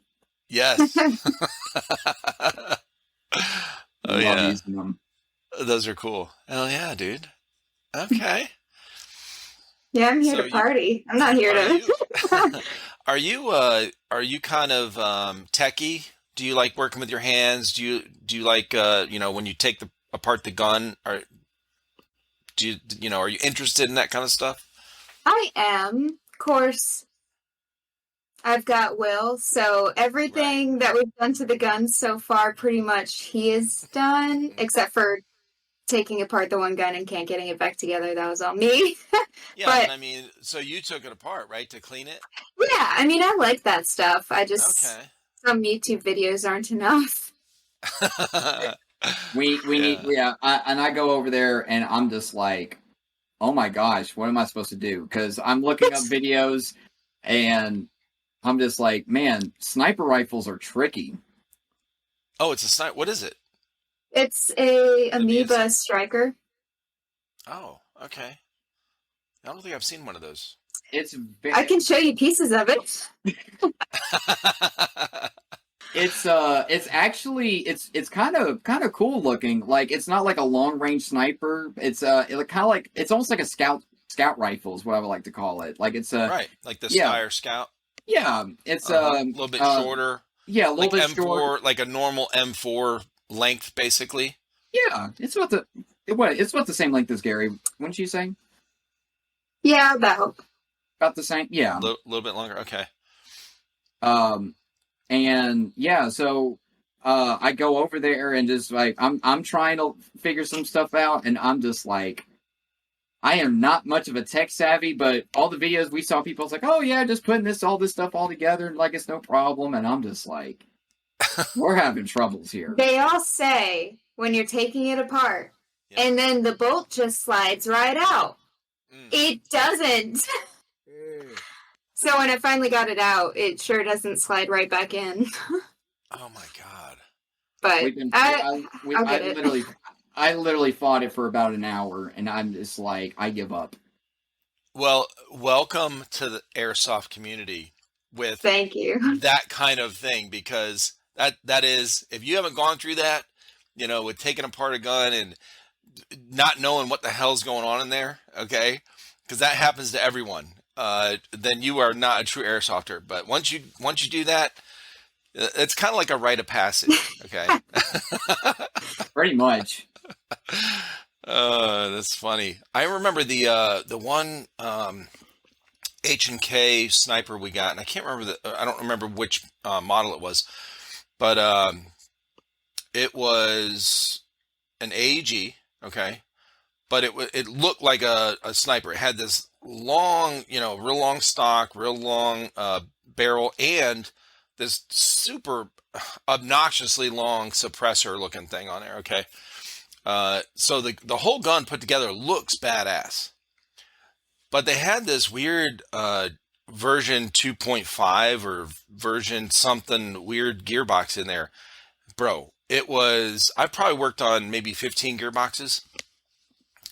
Yes. Oh Love yeah, using them. those are cool. Hell yeah, dude. Okay. Yeah, I'm here So to party. I'm not here to. are you kind of techie? Do you like working with your hands? Do you like when you take apart the gun? Or are you interested in that kind of stuff? I am. Of course, I've got Will, so Right. everything that we've done to the guns so far, pretty much he has done, except for taking apart the one gun and can't getting it back together. That was all me. Yeah, but But I mean, so you took it apart, right, to clean it? yeah, I mean, I like that stuff. I just, Okay. some YouTube videos aren't enough. We need, Yeah. yeah. And I go over there and I'm just like, oh my gosh, what am I supposed to do? Because I'm looking up videos and I'm just like, man, sniper rifles are tricky. Oh, it's a sniper. What is it? It's a The BS. amoeba striker. Oh, okay. I don't think I've seen one of those. It's I very, can show you pieces of it. it's actually it's kind of cool looking. Like it's not like a long range sniper. It's kind of like it's almost like a scout rifle is what I would like to call it. Like it's a Right, like the yeah Steyr Scout. yeah it's A little bit shorter, yeah, a little like bit short. M4, like a normal M4 length, basically. Yeah, it's about the same length as Gary. Wouldn't you say? Yeah, About the same. Yeah. Little bit longer. Okay. Um, and yeah, so I go over there and just like I'm trying to figure some stuff out, and I'm just like I am not much of a tech savvy, but all the videos we saw, people's like, oh yeah, just putting all this stuff all together, like it's no problem, and I'm just like, we're having troubles here. they all say when you're taking it apart, Yeah. and then the bolt just slides right out. Mm. It doesn't. So when I finally got it out, it sure doesn't slide right back in. Oh my God. But We've been, I'll get it. I literally fought it for about an hour, and I'm just like, I give up. Well, welcome to the airsoft community with Thank you. that kind of thing, because that is, if you haven't gone through that, with taking apart a gun and not knowing what the hell's going on in there, okay, because that happens to everyone, then you are not a true airsofter. But once you do that, it's kind of like a rite of passage, okay. Pretty much. That's funny. I remember the one H&K sniper we got, and I don't remember which model it was, but it was an AEG, okay, but it looked like a sniper. It had this long, real long stock, real long barrel, and this super obnoxiously long suppressor looking thing on there, okay. So the whole gun put together looks badass, but they had this weird version 2.5 or version something weird gearbox in there, bro. I probably worked on maybe 15 gearboxes,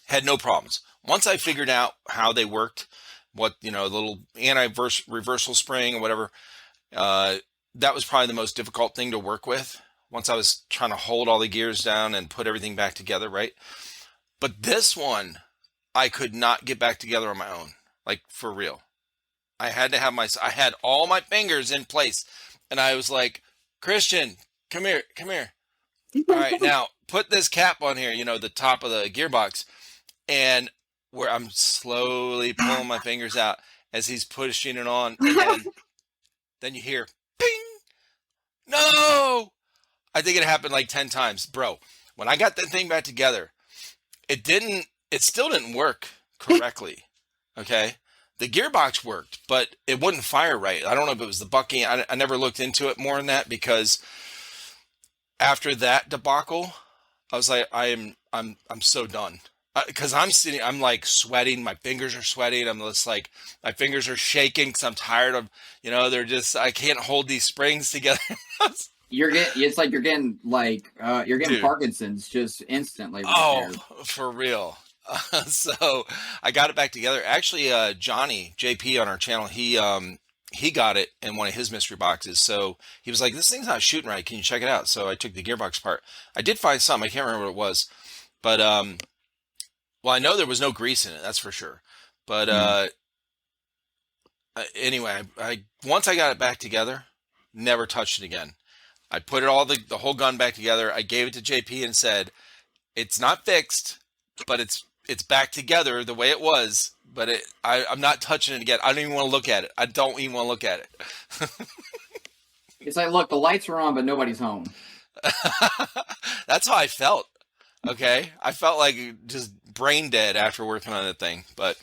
had no problems. Once I figured out how they worked, what, the little reversal spring or whatever, that was probably the most difficult thing to work with. Once I was trying to hold all the gears down and put everything back together, right? But this one, I could not get back together on my own, like for real. I had all my fingers in place, and I was like, Christian, come here. All right, now put this cap on here, the top of the gearbox, and where I'm slowly pulling my fingers out as he's pushing it on, and then you hear, ping, no! I think it happened like 10 times, bro. When I got that thing back together, it still didn't work correctly, okay? The gearbox worked, but it wouldn't fire right. I don't know if it was the bucking. I never looked into it more than that, because after that debacle, I was like, I'm so done. Because I'm like sweating. My fingers are sweating. I'm just like, my fingers are shaking because I'm tired of, I can't hold these springs together. It's like you're getting Dude. Parkinson's just instantly. Oh, for real. So I got it back together. Actually, Johnny JP on our channel, he got it in one of his mystery boxes. So he was like, this thing's not shooting right. Can you check it out? So I took the gearbox apart. I did find something. I can't remember what it was, but well, I know there was no grease in it. That's for sure. But anyway, once I got it back together, never touched it again. I put the whole gun back together. I gave it to JP and said, it's not fixed, but it's back together the way it was, but I'm not touching it again. I don't even want to look at it. I don't even want to look at it. It's like, look, the lights are on, but nobody's home. That's how I felt. Okay, I felt like just brain dead after working on that thing. But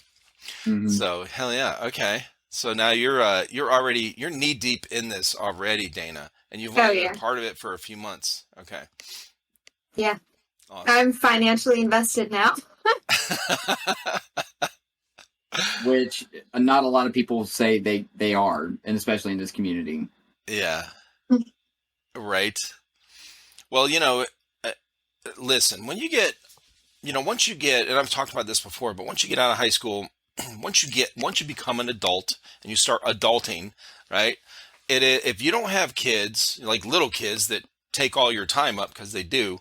so hell yeah. Okay, so now you're knee deep in this already, Dana, and you've only been a part of it for a few months. Okay. Yeah. Awesome. I'm financially invested now. Which not a lot of people say they are, and especially in this community. Yeah. Right. Well, listen, when you get, once you get, and I've talked about this before, but once you get out of high school, once you become an adult and you start adulting, right? If you don't have kids, like little kids that take all your time up, because they do,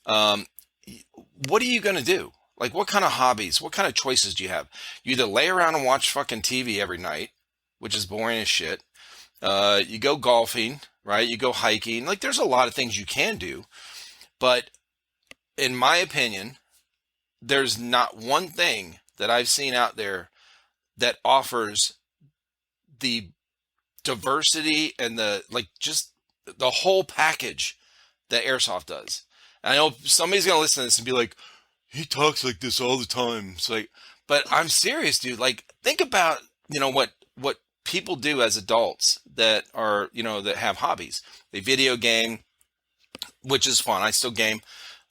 what are you going to do? Like, what kind of hobbies, what kind of choices do you have? You either lay around and watch fucking TV every night, which is boring as shit. You go golfing, right? You go hiking. Like, there's a lot of things you can do. But in my opinion, there's not one thing that I've seen out there that offers the diversity and just the whole package that Airsoft does. And I know somebody's going to listen to this and be like, he talks like this all the time. It's like, but I'm serious, dude. Like, think about, what people do as adults that are, that have hobbies. They video game, which is fun. I still game.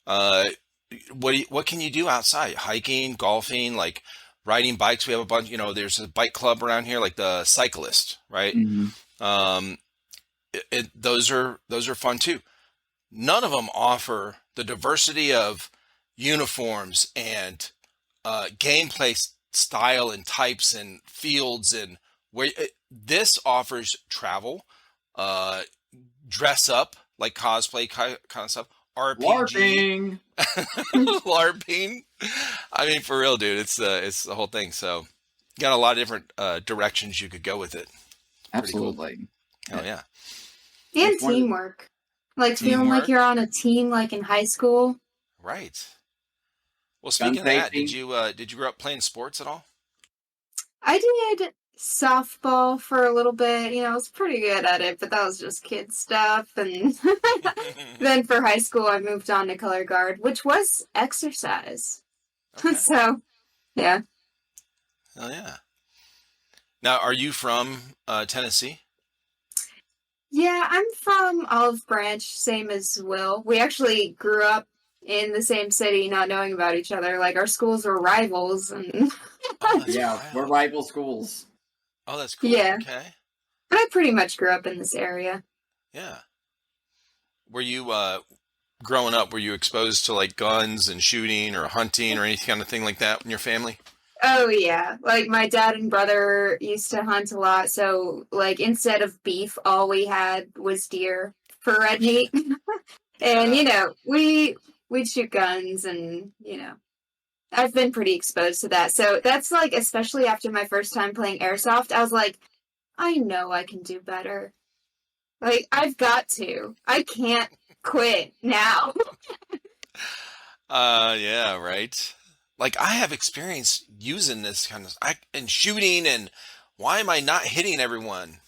What can you do outside? Hiking, golfing, like riding bikes. We have a bunch, there's a bike club around here, like the Cyclist, right? Those are fun too. None of them offer the diversity of uniforms and gameplay style and types and fields, and where this offers travel, dress up, like cosplay kind of stuff, RPG, LARPing. I mean, for real, dude, it's the whole thing. So you got a lot of different directions you could go with it. Absolutely. Cool. Oh yeah. And teamwork. Like feeling like you're on a team, like in high school. Right. Well, speaking of that, did you grow up playing sports at all? I did softball for a little bit. I was pretty good at it, but that was just kid stuff. And then for high school, I moved on to color guard, which was exercise. Okay. So, yeah. Oh, yeah. Now, are you from Tennessee? Yeah, I'm from Olive Branch, same as Will. We actually grew up in the same city, not knowing about each other. Like, our schools were rivals. And yeah, we're rival schools. Oh, that's cool. Yeah. Okay. But I pretty much grew up in this area. Yeah. Were you, growing up, were you exposed to, like, guns and shooting or hunting or any kind of thing like that in your family? Oh, yeah. Like, my dad and brother used to hunt a lot. So, like, instead of beef, all we had was deer for red meat. And, we'd shoot guns and, I've been pretty exposed to that. So that's, like, especially after my first time playing Airsoft, I was like, I know I can do better. Like, I've got to. I can't quit now. Yeah, right. Like, I have experience using this kind of and shooting, and why am I not hitting everyone,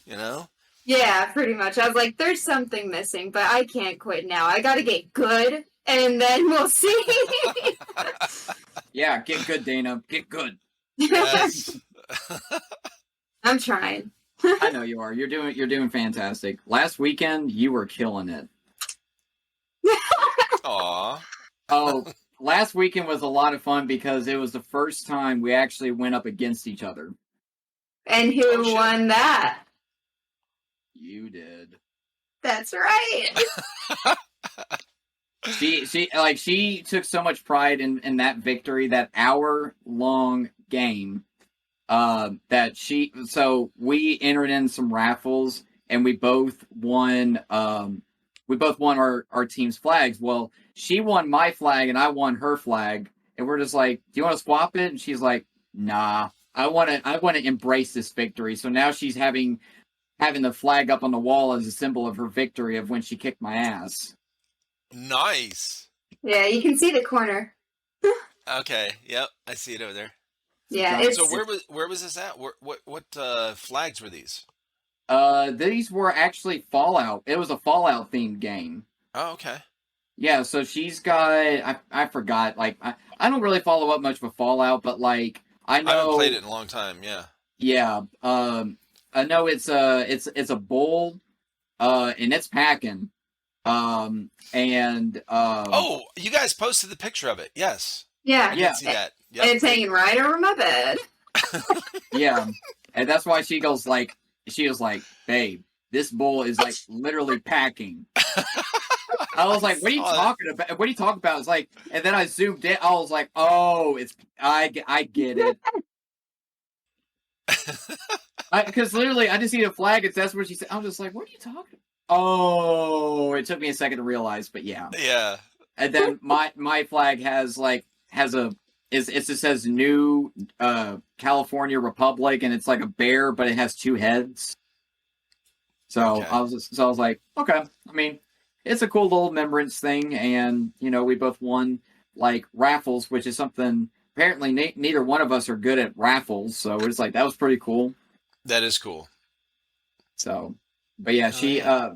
Yeah, pretty much. I was like, there's something missing, but I can't quit now. I gotta get good, and then we'll see. Yeah, get good, Dana. Get good. Yes. I'm trying. I know you are. You're doing fantastic. Last weekend, you were killing it. Aw. Oh, last weekend was a lot of fun because it was the first time we actually went up against each other. And who won that? You did. That's right. She took so much pride in that victory, that hour-long game. So we entered in some raffles and we both won. We both won our team's flags. Well, she won my flag and I won her flag, and we're just like, "Do you want to swap it?" And she's like, "Nah, I want to embrace this victory." So now she's having the flag up on the wall as a symbol of her victory of when she kicked my ass. Nice. Yeah, you can see the corner. Okay. Yep. I see it over there. Yeah, So, So it's where was this at? What flags were these? these were actually Fallout. It was a Fallout themed game. Oh, okay. Yeah, so she's got I forgot, like I don't really follow up much with Fallout, but like I I haven't played know, it in a long time. Yeah. yeah, I know it's a bull, and it's packing. And Oh, you guys posted the picture of it. Yes, I yeah, did yeah, see that. Yep. it's hanging right over my bed. yeah. And that's why she was like, babe, this bull is like literally packing. I was like, "What are you Saw talking about? What are you talking about?" It's like, and then I zoomed in. I was like, "Oh, I get it." Because literally, I just see a flag. It's that's what she said. I'm just like, "What are you talking about?" Oh, it took me a second to realize, but yeah. Yeah. And then my flag has a it just says New California Republic, and it's like a bear, but it has two heads. So Okay. I was like, okay. I mean, it's a cool little remembrance thing, and we both won like raffles, which is something apparently neither one of us are good at raffles. So it's like that was pretty cool. That is cool. So, but yeah, Oh she yeah.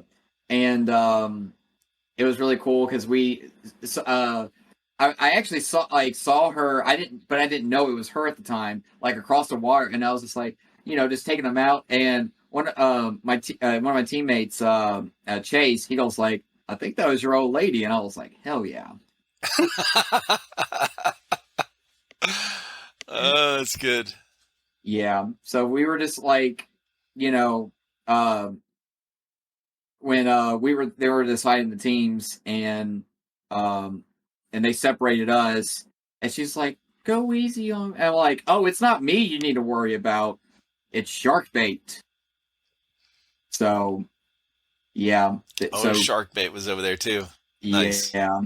and it was really cool because I actually saw her. I didn't know it was her at the time. Like across the water, and I was just like, just taking them out. And one of my teammates, Chase, he goes like, "I think that was your old lady," and I was like, "Hell yeah, Oh, that's good. yeah." So we were just like, you know, uh, when they were deciding the teams, um and they separated us, and she's like, "Go easy on," and I'm like, "Oh, it's not me you need to worry about, it's shark bait." So yeah, Oh, shark bait was over there too. Nice. yeah,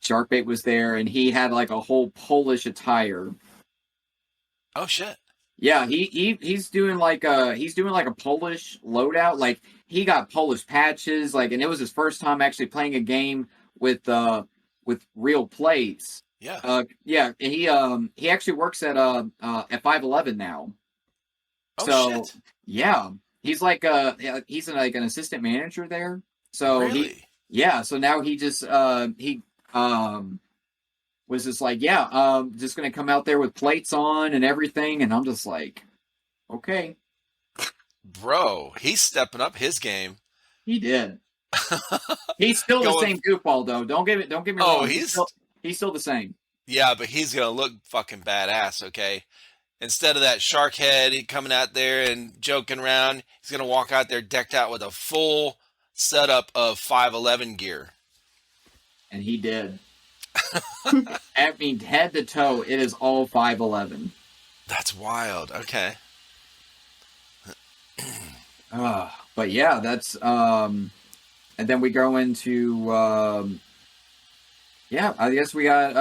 shark bait was there, and he had like a whole Polish attire. Oh shit. Yeah, he's doing like a Polish loadout. Like he got Polish patches, like, and it was his first time actually playing a game with real plates. Yeah. Yeah, and he actually works at 511 now. Oh So shit. yeah, he's like an assistant manager there. So Really? yeah, so now he was just like, yeah, just gonna come out there with plates on and everything, and I'm just like, okay, Bro, he's stepping up his game. he did. He's still the Going. same goofball though. Don't get me Oh, wrong. He's still the same. yeah, but he's gonna look fucking badass. Okay. Instead of that shark head he coming out there and joking around, he's gonna walk out there decked out with a full setup of 511 gear. And he did. I mean, head to toe, it is all 511. That's wild. Okay. But yeah, that's and then we go into yeah, I guess we got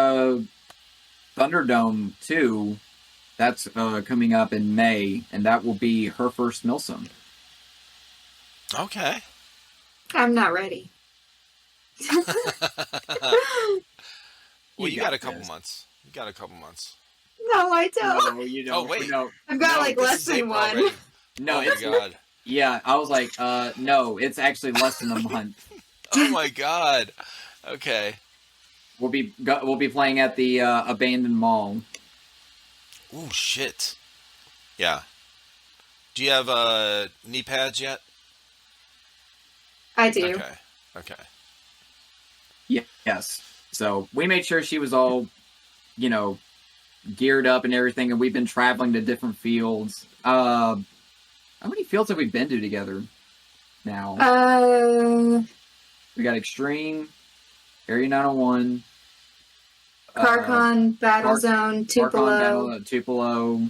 Thunderdome 2. That's coming up in May, and that will be her first Milsim. Okay. I'm not ready. Well, you got a couple this. months. You got a couple months. No, I don't. No, you Oh don't. wait. No, I've got no, like This less is than April one. already. no, Oh my it's god. yeah. I was like, no, it's actually less than a month. Oh my god. Okay. We'll be playing at the abandoned mall. Ooh, shit. Yeah. Do you have knee pads yet? I do. Okay. Okay. Yes. So we made sure she was all, geared up and everything, and we've been traveling to different fields. How many fields have we been to together now? We got Extreme, Area 901, Carcon, Battle Car- Zone, Tupelo. Tupelo.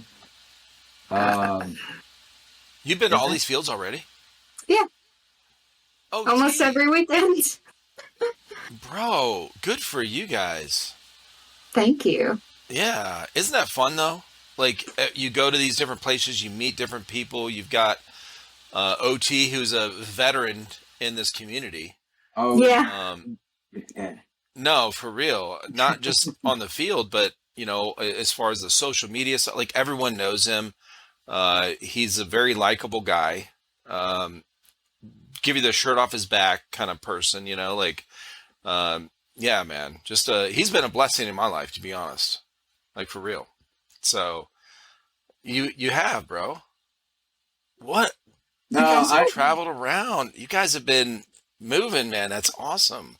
Tupelo. You've been to all Okay. these fields already? Yeah. Oh, Almost gee. every weekend. Bro, good for you guys. Thank you. Yeah. Isn't that fun, though? Like, you go to these different places, you meet different people. You've got OT, who's a veteran in this community. Oh Yeah. No, for real. Not just on the field, but you know, as far as the social media stuff, like everyone knows him. He's a very likable guy. Um, Give you the shirt off his back kind of person, you know, like, yeah, man, just, he's been a blessing in my life, to be honest, like for real. So you have, bro, what? You No, guys have I traveled around. You guys have been moving, man. That's awesome.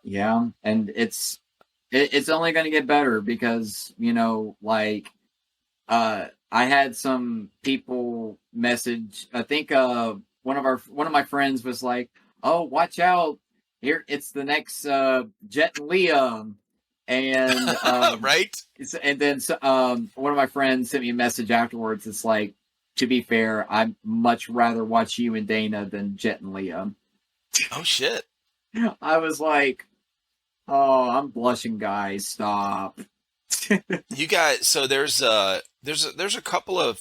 yeah, and it's only going to get better because like I had some people message. I think one of my friends was like, "Oh, watch out! Here, it's the next Jet and Leah," and Right? and then one of my friends sent me a message afterwards. It's like, to be fair, I'd much rather watch you and Dana than Jet and Leah. Oh shit. I was like, "Oh, I'm blushing, guys. Stop." You guys, so there's a couple of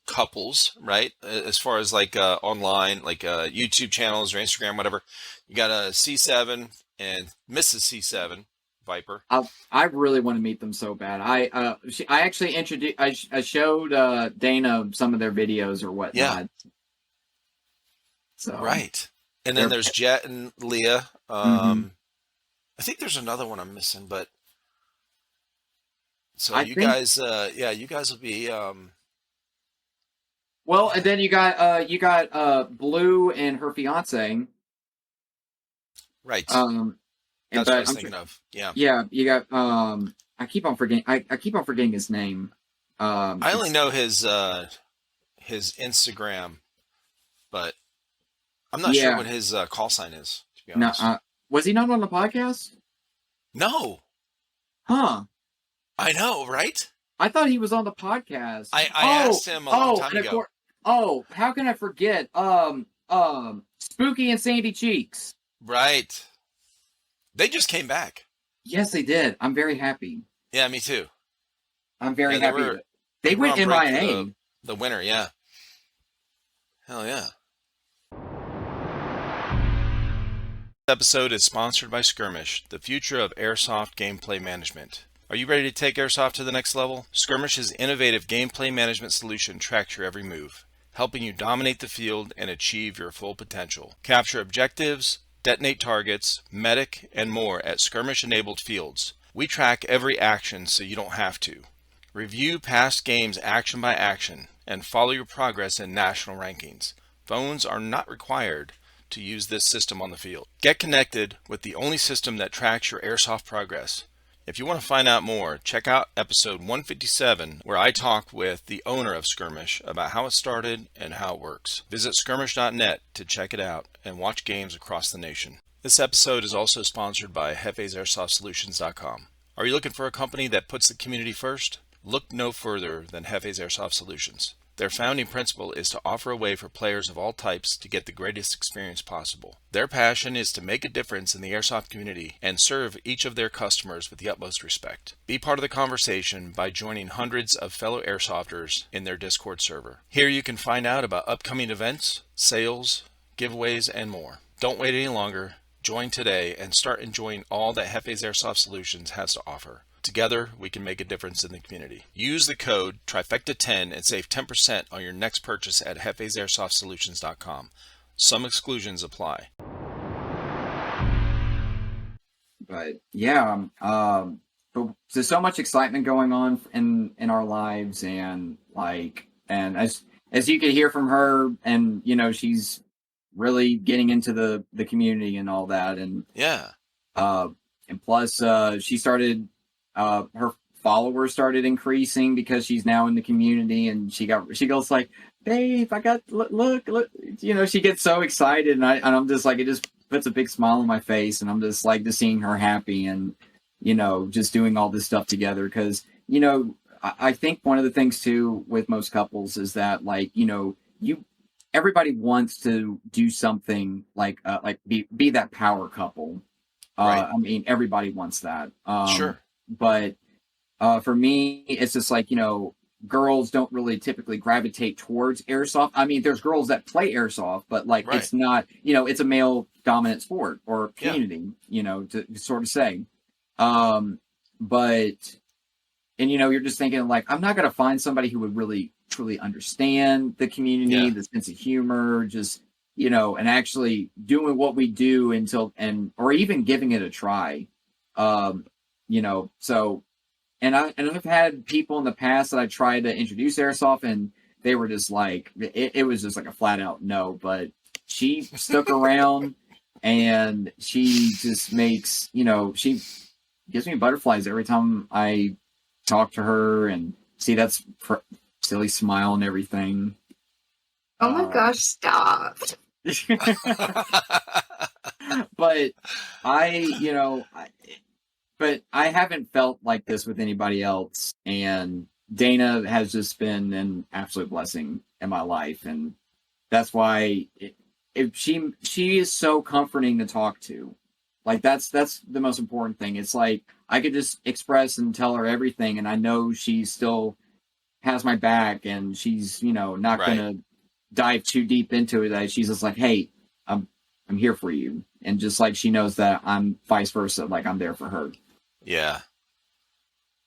couples, right? As far as like online, like YouTube channels or Instagram, whatever. You got a C7 and Mrs. C7 Viper. I really want to meet them so bad. I actually introduced. I showed Dana some of their videos or whatnot. Yeah. So Right. And then they're there's Jet and Leah. mhm. I think there's another one I'm missing, but so I you think. guys, yeah, you guys will be, Well, and yeah, then you got Blue and her fiance. right. Um, That's what I but was I'm sure. thinking of. Yeah. Yeah, you got I keep on forgetting. I keep on forgetting his name. I only It's know his Instagram, but I'm not sure yeah. what his call sign is, to be No, honest. was he not on the podcast? No, Huh. I know, right? I thought he was on the podcast. I asked him a long time And of ago. course, how can I forget? Spooky and Sandy Cheeks. Right. They just came back. Yes, they did. I'm very happy. Yeah, me too. I'm very Yeah, happy. They they were went on break for MIA. the winter. Yeah. Hell yeah. This episode is sponsored by Skirmish, the future of airsoft gameplay management. Are you ready to take airsoft to the next level? Skirmish's innovative gameplay management solution tracks your every move, helping you dominate the field and achieve your full potential. Capture objectives, detonate targets, medic, and more at skirmish-enabled fields. We track every action so you don't have to. Review past games action by action and follow your progress in national rankings. Phones are not required to use this system on the field. Get connected with the only system that tracks your airsoft progress. If you want to find out more, check out episode 157, where I talk with the owner of Skirmish about how it started and how it works. Visit skirmish.net to check it out and watch games across the nation. This episode is also sponsored by JefesAirsoftSolutions.com. Are you looking for a company that puts the community first? Look no further than Jefes Airsoft Solutions. Their founding principle is to offer a way for players of all types to get the greatest experience possible. Their passion is to make a difference in the airsoft community and serve each of their customers with the utmost respect. Be part of the conversation by joining hundreds of fellow airsofters in their Discord server. Here you can find out about upcoming events, sales, giveaways, and more. Don't wait any longer. Join today and start enjoying all that Jefes Airsoft Solutions has to offer. Together, we can make a difference in the community. Use the code Trifecta10 and save 10% on your next purchase at JefesAirsoftSolutions.com. Some exclusions apply. But yeah, but there's so much excitement going on in our lives, and and as you can hear from her, and she's really getting into the community and all that, and Yeah. and plus she started her followers started increasing because she's now in the community, and she goes like, "Babe, I got look," she gets so excited, and I'm just like, it just puts a big smile on my face, and I'm just like, just seeing her happy, and just doing all this stuff together, because I think one of the things too with most couples is that everybody wants to do something like be that power couple. Right. I mean, everybody wants that. Sure. But for me, it's just like, girls don't really typically gravitate towards airsoft. I mean, there's girls that play airsoft, but Right. it's not, it's a male dominant sport or Yeah. community, to sort of say. But and you're just thinking like, I'm not going to find somebody who would really truly understand the community, Yeah. the sense of humor, just and actually doing what we do or even giving it a try. So, and I've had people in the past that I tried to introduce airsoft, and they were just like, it was just like a flat out no. But she stuck around, and she just makes, she gives me butterflies every time I talk to her and see that's silly smile and everything. Oh my gosh, stop. But but I haven't felt like this with anybody else, and Dana has just been an absolute blessing in my life, and that's why she is so comforting to talk to. Like that's the most important thing. It's like I could just express and tell her everything, and I know she still has my back, and she's not Right. gonna dive too deep into it. That she's just like, hey, I'm here for you, and just like she knows that I'm vice versa, like I'm there for her. Yeah.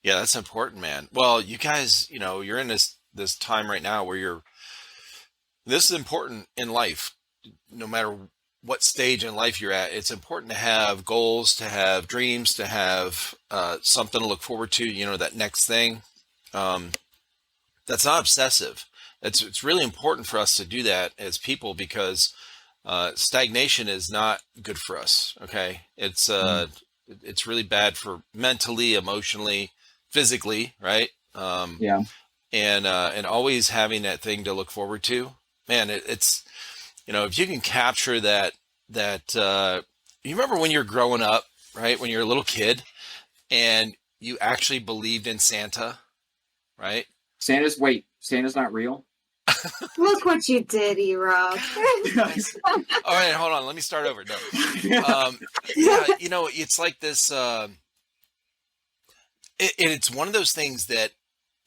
Yeah, that's important, man. Well, you guys, you're in this time right now where this is important in life, no matter what stage in life you're at. It's important to have goals, to have dreams, to have something to look forward to, that next thing. That's not obsessive. It's really important for us to do that as people, because stagnation is not good for us. Okay. It's really bad for mentally, emotionally, physically. Right. Yeah. And always having that thing to look forward to, man, it's, if you can capture that, you remember when you're growing up, right? When you're a little kid and you actually believed in Santa, right? Santa's not real. Look what you did, E-Rob. All right, hold on. Let me start over. No. Yeah, it's like this. It's one of those things that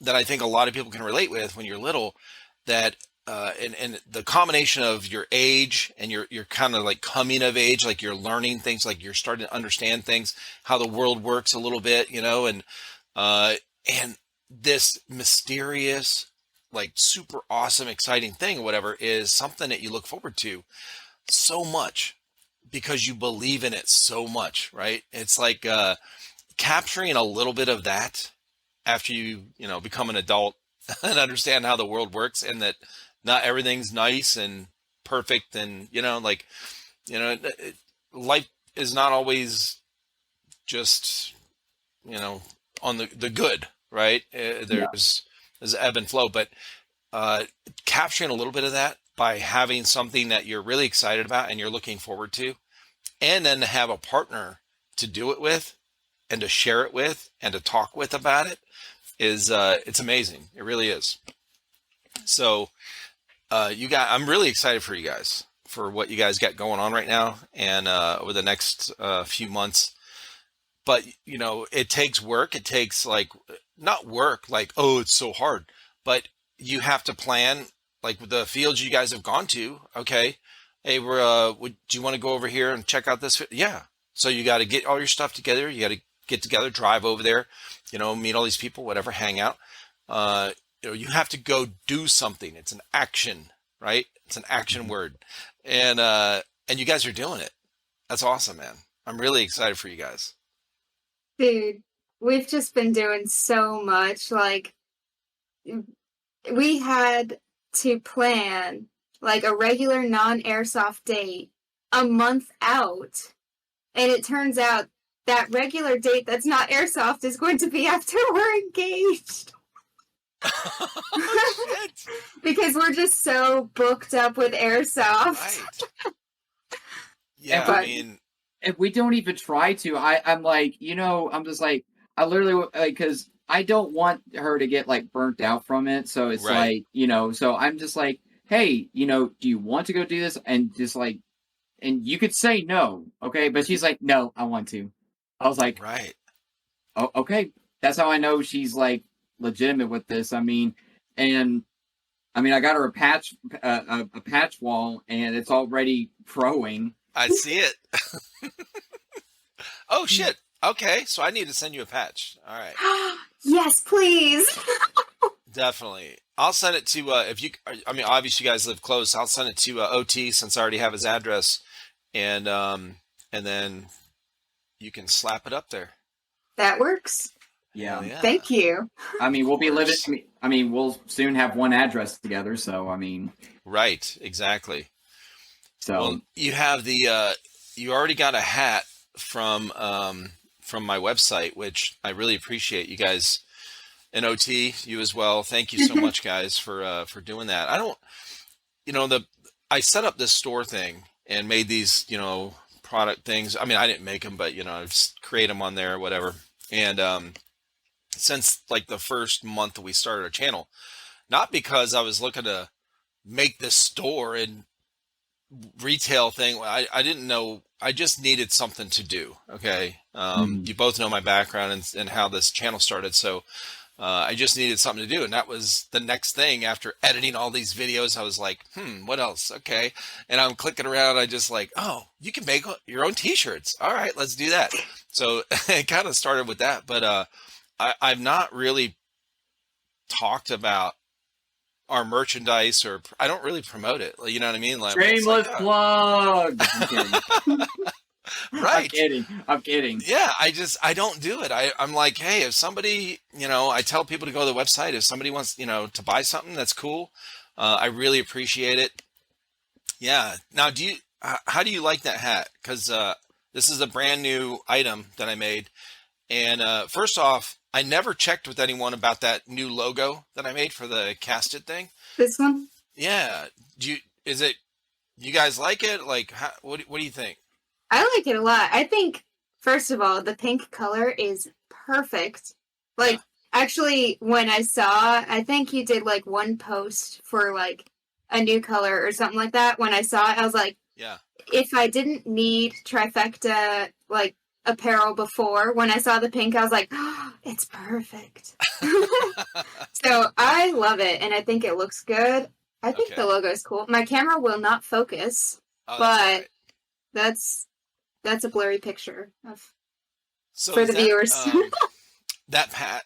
I think a lot of people can relate with when you're little. That and the combination of your age and you're kind of like coming of age, like you're learning things, like you're starting to understand things, how the world works a little bit, and this mysterious, like super awesome, exciting thing or whatever is something that you look forward to so much because you believe in it so much, right? It's like capturing a little bit of that after you become an adult and understand how the world works, and that not everything's nice and perfect, and life is not always just on the good, right? There's ebb and flow, but capturing a little bit of that by having something that you're really excited about and you're looking forward to, and then to have a partner to do it with and to share it with and to talk with about it is it's amazing. It really is. So I'm really excited for you guys, for what you guys got going on right now and over the next few months. But it takes work. It takes not work like, oh, it's so hard, but you have to plan, like with the fields you guys have gone to. Okay, hey, do you want to go over here and check out this? Yeah. So you got to get all your stuff together. You got to get together, drive over there, meet all these people, whatever, hang out. You have to go do something. It's an action, right? It's an action word, and you guys are doing it. That's awesome, man. I'm really excited for you guys. Dude, we've just been doing so much. Like, we had to plan like a regular non-airsoft date a month out, and it turns out that regular date that's not airsoft is going to be after we're engaged. Oh, shit. Because we're just so booked up with airsoft. Right. Yeah, But I mean, if we don't even try to, I'm like, I'm just like, I literally like, because I don't want her to get like burnt out from it. So it's Right. like, so I'm just like, hey, do you want to go do this? And just like, and you could say no, okay? But she's like, no, I want to. I was like, right. oh, okay. That's how I know she's like legitimate with this. I mean, I got her a patch wall, and it's already growing. I see it. Oh shit. Okay, so I need to send you a patch. All right, Yes, please. definitely. I'll send it to if you. I mean, obviously you guys live close. I'll send it to OT since I already have his address, and then you can slap it up there. That works. Hell Yeah. yeah. Thank you. I mean, we'll be living. course. I mean, we'll soon have one address together. So I mean, Right. Exactly. so Well, you have the you already got a hat from my website, which I really appreciate. You guys and OT, you as well. Thank you so much, guys, for doing that. I don't, I set up this store thing and made these, product things. I mean, I didn't make them, but I just create them on there or whatever. And since like the first month that we started our channel, not because I was looking to make this store and retail thing. I didn't know. I just needed something to do. Okay. You both know my background and how this channel started. So I just needed something to do. And that was the next thing after editing all these videos. I was like, what else? Okay. And I'm clicking around. I just like, oh, you can make your own t-shirts. All right, let's do that. So it kind of started with that. But I've not really talked about our merchandise, or I don't really promote it. You know what I mean? Like, shameless plug. I'm kidding. right. I'm kidding. Yeah, I don't do it. I'm like, hey, if somebody, I tell people to go to the website. If somebody wants, to buy something, that's cool. I really appreciate it. Yeah. Now, how do you like that hat? Because this is a brand new item that I made. And first off, I never checked with anyone about that new logo that I made for the casted thing. This one? Yeah. You guys like it? Like, what do you think? I like it a lot. I think, first of all, the pink color is perfect. Like, actually, when I think you did like one post for like a new color or something like that. When I saw it, I was like, Yeah. If I didn't need trifecta, like, apparel before, when I saw the pink, I was like, oh, it's perfect. So I love it, and I think it looks good. I think Okay. the logo is cool. My camera will not focus, Oh, but that's all right. that's a blurry picture So for is the viewers. that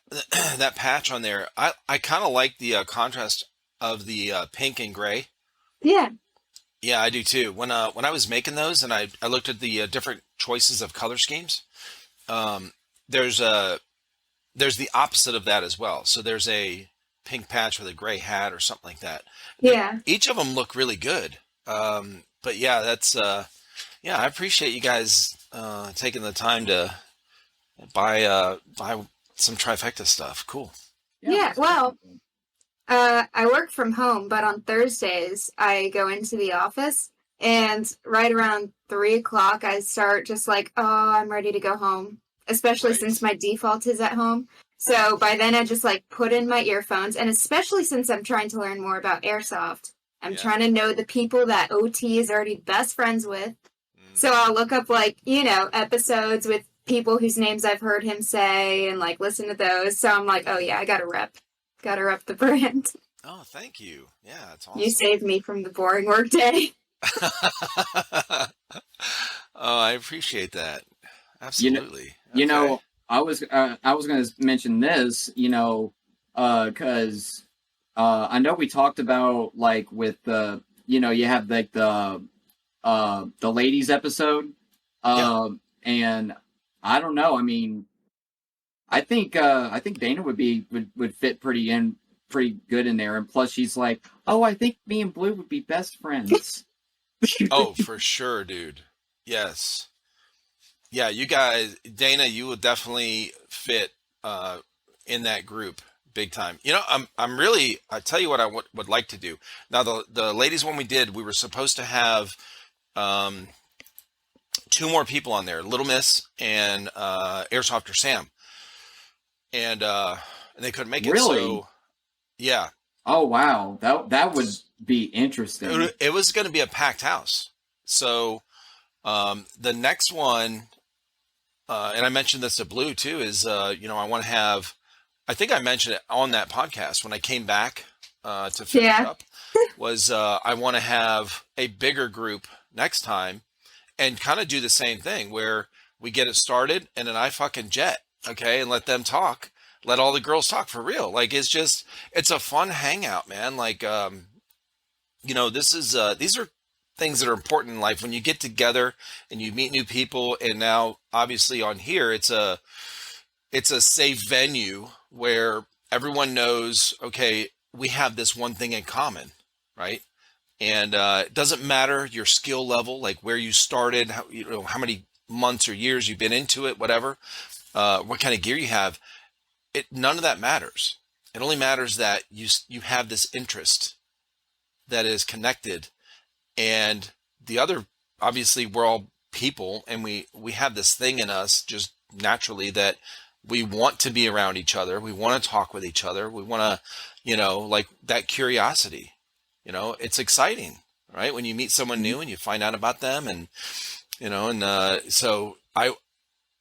that patch on there, I kind of like the contrast of the pink and gray. Yeah. Yeah, I do too. When I was making those and I looked at the different choices of color schemes, there's the opposite of that as well. So there's a pink patch with a gray hat or something like that. Yeah. Each of them look really good. But yeah, that's yeah, I appreciate you guys taking the time to buy some trifecta stuff. Cool. Yeah, well, I work from home, but on Thursdays I go into the office, and right around 3 o'clock I start just like, oh, I'm ready to go home, especially Right. since my default is at home. So by then I just like put in my earphones, and especially since I'm trying to learn more about airsoft, I'm Yeah. trying to know the people that OT is already best friends with. Mm. So I'll look up like, episodes with people whose names I've heard him say and like listen to those. So I'm like, oh yeah, I gotta rep the brand. Oh, thank you. Yeah, that's awesome. You saved me from the boring work day. Oh, I appreciate that. Absolutely. You Okay. know, I was going to mention this, because I know we talked about like with the, you have like the ladies episode, and I don't know. I mean, I think Dana would fit pretty good in there, and plus she's like, oh, I think me and Blue would be best friends. Oh, for sure, dude. Yes. Yeah, you guys, Dana, you would definitely fit in that group big time. I'm really, I tell you what I would like to do. Now, the ladies one we did, we were supposed to have two more people on there, Little Miss and Airsofter Sam. And they couldn't make it. Really? So, yeah. Oh wow, that would be interesting. It was going to be a packed house. So the next one, and I mentioned this to Blue too, is I want to have. I think I mentioned it on that podcast when I came back to finish up. Was I want to have a bigger group next time, and kind of do the same thing where we get it started, and then I fucking jet, okay, and let them talk. Let all the girls talk for real. Like, it's a fun hangout, man. Like, these are things that are important in life when you get together and you meet new people. And now, obviously, on here, it's a safe venue where everyone knows, okay, we have this one thing in common, right? And it doesn't matter your skill level, like where you started, how many months or years you've been into it, whatever, what kind of gear you have. None of that matters. It only matters that you have this interest that is connected. And the other, obviously, we're all people, and we have this thing in us just naturally that we want to be around each other. We want to talk with each other. We want to, like that curiosity, it's exciting, right? When you meet someone new and you find out about them, and, so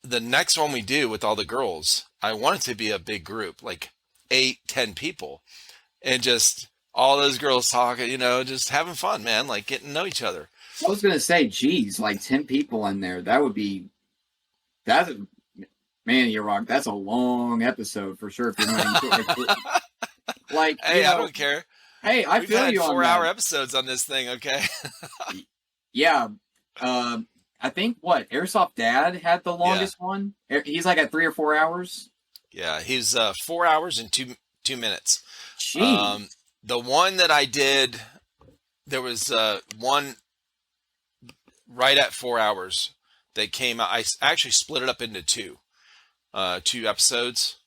the next one we do with all the girls, I want it to be a big group, like 8-10 people, and just all those girls talking, just having fun, man, like getting to know each other. I was going to say, geez, like 10 people in there. Man, you're wrong. That's a long episode for sure. If you're like, hey, I don't care. Hey, I We've feel had you on 4-hour that. episodes on this thing, okay? Yeah. I think Airsoft Dad had the longest one. He's like at 3 or 4 hours. Yeah, he's 4 hours and 2 minutes. Jeez. The one that I did, there was one right at 4 hours that came out. I actually split it up into two episodes.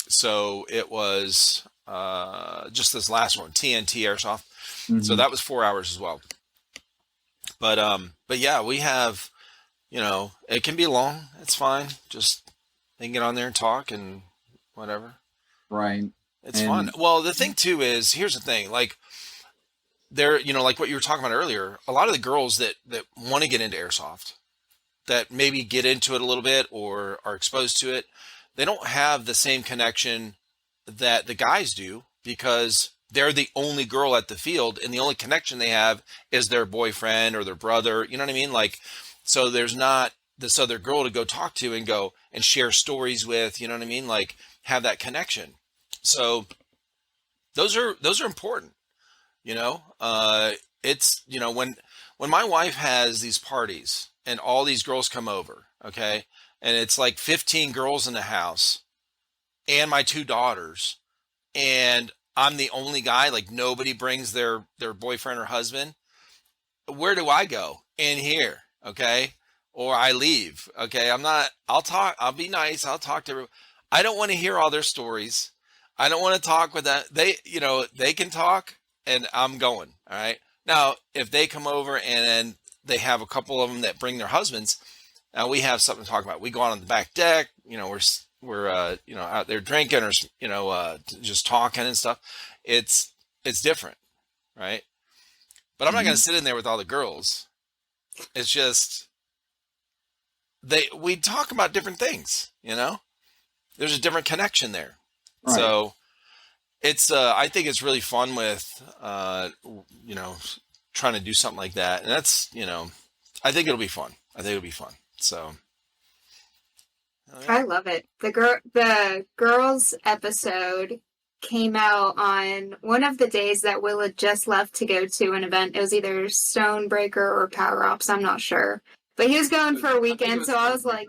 So it was just this last one, TNT Airsoft. Mm-hmm. So that was 4 hours as well. But yeah, we have, it can be long. It's fine. Just they can get on there and talk and whatever. Right. It's fun. Well, the thing too is, here's the thing, like there, like what you were talking about earlier, a lot of the girls that want to get into airsoft, that maybe get into it a little bit or are exposed to it, they don't have the same connection that the guys do, because they're the only girl at the field, and the only connection they have is their boyfriend or their brother. You know what I mean? Like, so there's not this other girl to go talk to and go and share stories with, you know what I mean? Like, have that connection. So those are important, it's, when my wife has these parties and all these girls come over, okay, and it's like 15 girls in the house and my 2 daughters, and I'm the only guy, like nobody brings their boyfriend or husband, where do I go? In here, okay? Or I leave, okay? I'll be nice, I'll talk to everyone. I don't want to hear all their stories. I don't want to talk with that. They can talk, and I'm going. All right. Now, if they come over and they have a couple of them that bring their husbands, now we have something to talk about. We go on the back deck. We're out there drinking or just talking and stuff. It's different, right? But I'm not going to sit in there with all the girls. It's just we talk about different things. There's a different connection there. Right. So it's I think it's really fun with trying to do something like that, and that's I think it'll be fun. So yeah. I love it. The girls episode came out on one of the days that Will had just left to go to an event. It was either Stonebreaker or Power Ops, I'm not sure, but he was going for a weekend. So I was like,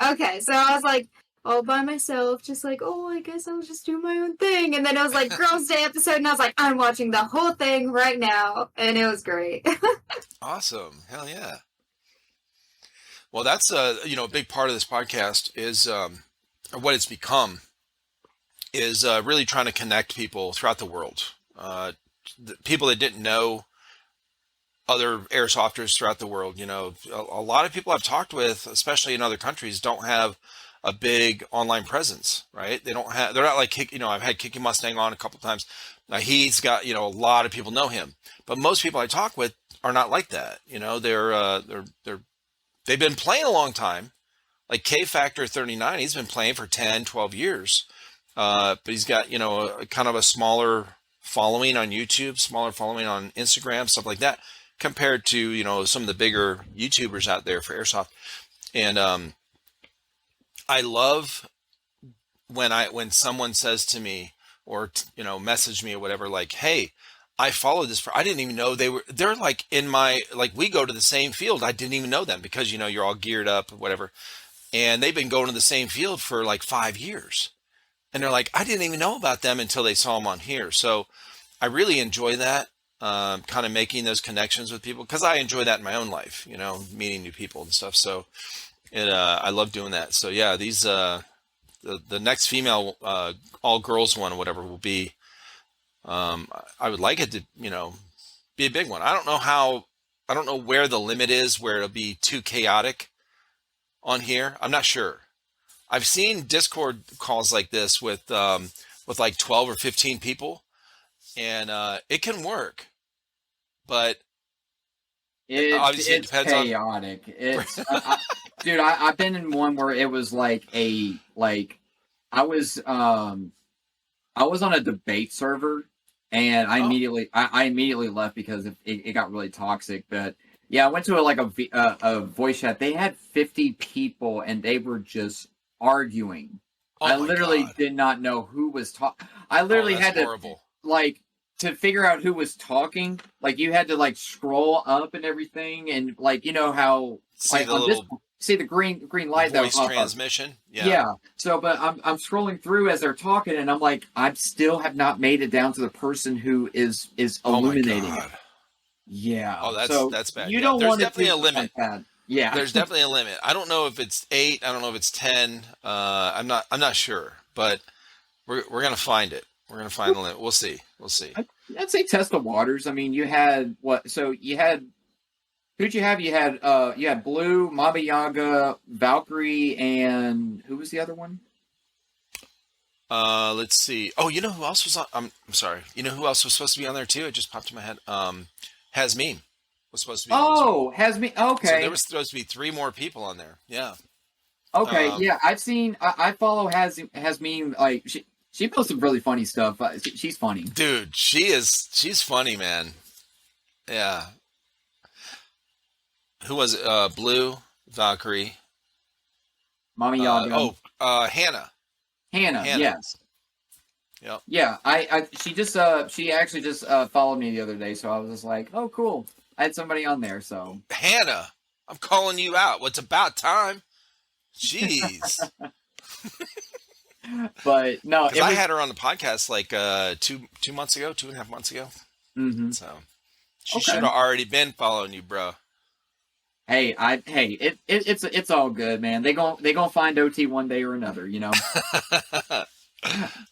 okay, so I was like, all by myself, just like, I guess I'll just do my own thing. And then it was like Girls' Day episode, and I was like, I'm watching the whole thing right now, and it was great. Awesome. Hell yeah. Well, that's a big part of this podcast is what it's become is really trying to connect people throughout the world. People that didn't know other airsofters throughout the world. A lot of people I've talked with, especially in other countries, don't have a big online presence, right? They're not like, I've had Kiki Mustang on a couple times. Now he's got, a lot of people know him, but most people I talk with are not like that. They've been playing a long time. Like K Factor 39, he's been playing for 10, 12 years. But he's got, a kind of a smaller following on YouTube, smaller following on Instagram, stuff like that, compared to, some of the bigger YouTubers out there for airsoft. And I love when someone says to me or message me or whatever, like, hey, I followed this I didn't even know they're like in my, like, we go to the same field. I didn't even know them because you're all geared up or whatever, and they've been going to the same field for like 5 years, and they're like, I didn't even know about them until they saw them on here. So I really enjoy that, kind of making those connections with people, because I enjoy that in my own life, meeting new people and stuff. So I love doing that. So yeah, these the next female all girls one or whatever will be. I would like it to be a big one. I don't know where the limit is where it'll be too chaotic on here. I'm not sure. I've seen Discord calls like this with like 12 or 15 people, and it can work, but obviously it It's depends chaotic. Dude, I've been in one where it was like I was I was on a debate server, and I immediately left because it got really toxic. But yeah, I went to a voice chat. They had 50 people, and they were just arguing. Oh I my literally God. did not know who was talking. I literally That's had to horrible. to figure out who was talking. Like, you had to scroll up and everything, and how See the on this little see the green light that voice will pop up. transmission. Yeah. So, but I'm scrolling through as they're talking, and I'm like, I still have not made it down to the person who is Oh my illuminating it. God. Yeah. Oh, So that's bad. you Yeah, don't there's want it definitely to a be limit. like that. Yeah. There's definitely a limit. I don't know if it's 8. I don't know if it's 10. I'm not sure, but we're gonna find it. We're gonna find the limit. We'll see. We'll see. I'd say test the waters. I mean, you had what? So you had who'd you have? You had Blue, Mama Yaga, Valkyrie, and who was the other one? Let's see. Oh, you know who else was on? I'm sorry. You know who else was supposed to be on there too? It just popped in my head. Hasmeen was supposed to be on there as well. Oh, has me. So there Okay. was supposed to be 3 more people on there. Yeah. Okay. Um, Yeah, I've seen. I follow has me like she posts some really funny stuff. She's funny. dude, she's funny, man. Yeah. Who was it? Blue, Valkyrie. Mama Yaga. Hannah. Hannah, Hannah. yes. Yep. Yeah, she actually just followed me the other day, so I was just like, oh, cool. I had somebody on there, so. Hannah, I'm calling you out. Well, it's about time. Jeez. But no, Because I had her on the podcast like 2 months ago, 2.5 months ago. Hmm. So she Okay. should have already been following you, bro. Hey, it's all good, man. They gonna find OT one day or another,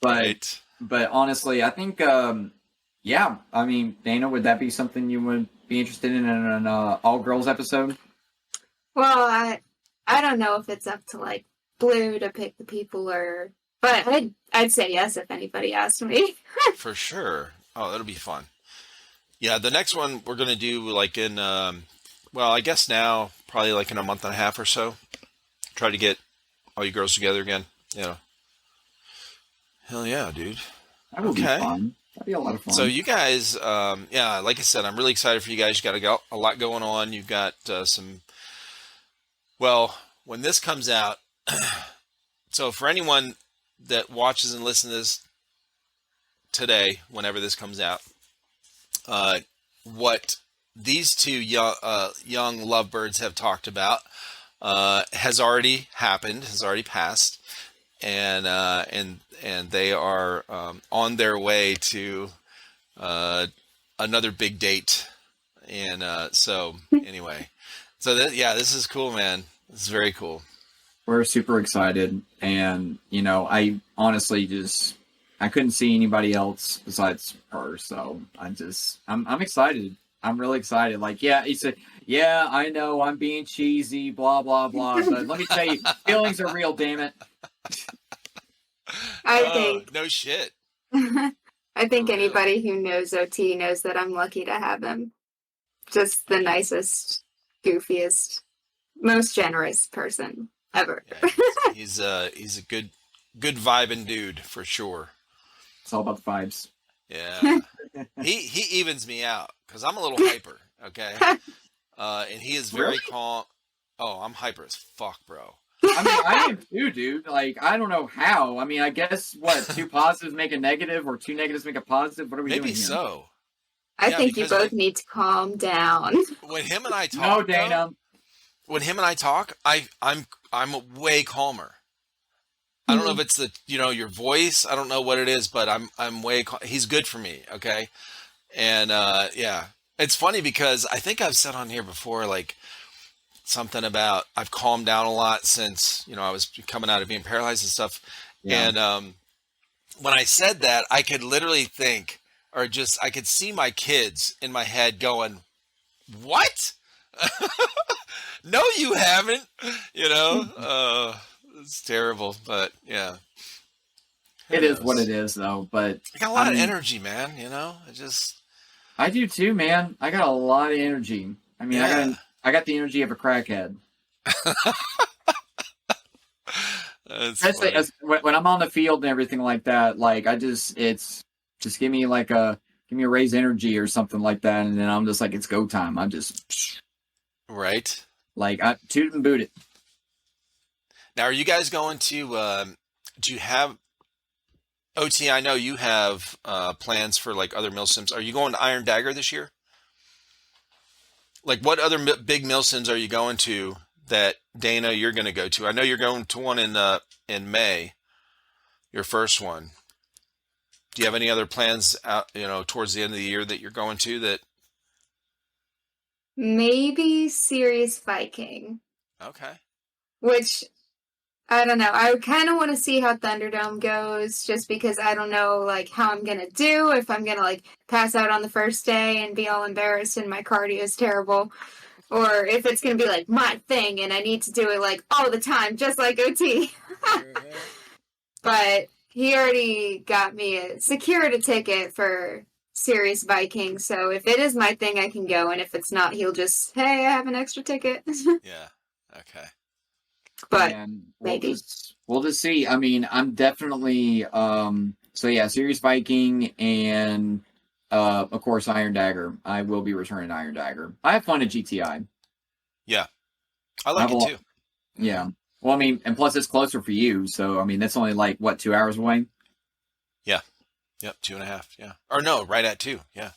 But Right. but honestly, I think yeah. I mean, Dana, would that be something you would be interested in an all girls episode? Well, I don't know if it's up to like Blue to pick the people, but I'd say yes if anybody asked me. For sure. Oh, that'll be fun. Yeah, the next one we're gonna do like in well, I guess now probably like in a month and a half or so. Try to get all you girls together again. Hell yeah, dude. That would be Okay. fun. That'd be a lot of fun. So you guys, yeah, like I said, I'm really excited for you guys. You got a lot going on. You've got some. Well, when this comes out, so for anyone that watches and listens to this today, whenever this comes out, what these 2 young lovebirds have talked about has already happened, has already passed, and they are on their way to another big date. And so anyway, so yeah, this is cool, man. This is very cool. We're super excited, and I honestly I couldn't see anybody else besides her, so I'm excited. I'm really excited. Like, yeah, yeah, I know I'm being cheesy, blah blah blah, but let me tell you, feelings are real. Damn it. I think No shit. I think For real. anybody who knows OT knows that I'm lucky to have him. Just the nicest, goofiest, most generous person ever. Yeah, he's a good vibing dude for sure. It's all about the vibes. Yeah. He evens me out because I'm a little hyper, okay? And he is very Really? calm. Oh, I'm hyper as fuck, bro. I mean, I am too, dude. Like, I don't know how. I mean, I guess what, two positives make a negative, or two negatives make a positive. What are we Maybe doing here? so. I Yeah, think you because both need to calm down. when him and I No, talk, though, Dana. when him and I talk, I'm way calmer. I don't know if it's the your voice. I don't know what it is, but I'm way. He's good for me. Okay, and yeah, it's funny because I think I've said on here before like something about I've calmed down a lot since I was coming out of being paralyzed and stuff. Yeah. And when I said that, I could literally think, or just I could see my kids in my head going, "What? No, you haven't." It's terrible, but yeah. It is what it is, though. But I got a lot of energy, man. I do too, man. I got a lot of energy. I mean, Yeah. I got the energy of a crackhead. Especially when I'm on the field and everything like that. Like it's just give me a raise energy or something like that, and then I'm just like, it's go time. I'm just right. Like I toot and boot it. Now, are you guys going to? Do you have OT? I know you have plans for like other milsims. Are you going to Iron Dagger this year? Like, what other big milsims are you going to that Dana you're going to go to? I know you're going to one in May, your first one. Do you have any other plans out, towards the end of the year that you're going to that? Maybe Serious Viking, Okay. which I don't know. I kind of want to see how Thunderdome goes, just because I don't know like how I'm gonna do, if I'm gonna like pass out on the first day and be all embarrassed and my cardio is terrible, or if it's gonna be like my thing and I need to do it like all the time, just like OT. But he already got me secured a ticket for Serious Viking, so if it is my thing, I can go, and if it's not, he'll just, hey, I have an extra ticket. Yeah. Okay. But And maybe. We'll just see. I mean, I'm definitely so yeah, Serious Viking and of course Iron Dagger. I will be returning to Iron Dagger. I have fun at GTI. Yeah. I like it too. Yeah. Well, I mean, and plus it's closer for you, so I mean that's only like what, 2 hours away? Yeah. Yep, 2.5. Yeah. Or no, right at 2. Yeah.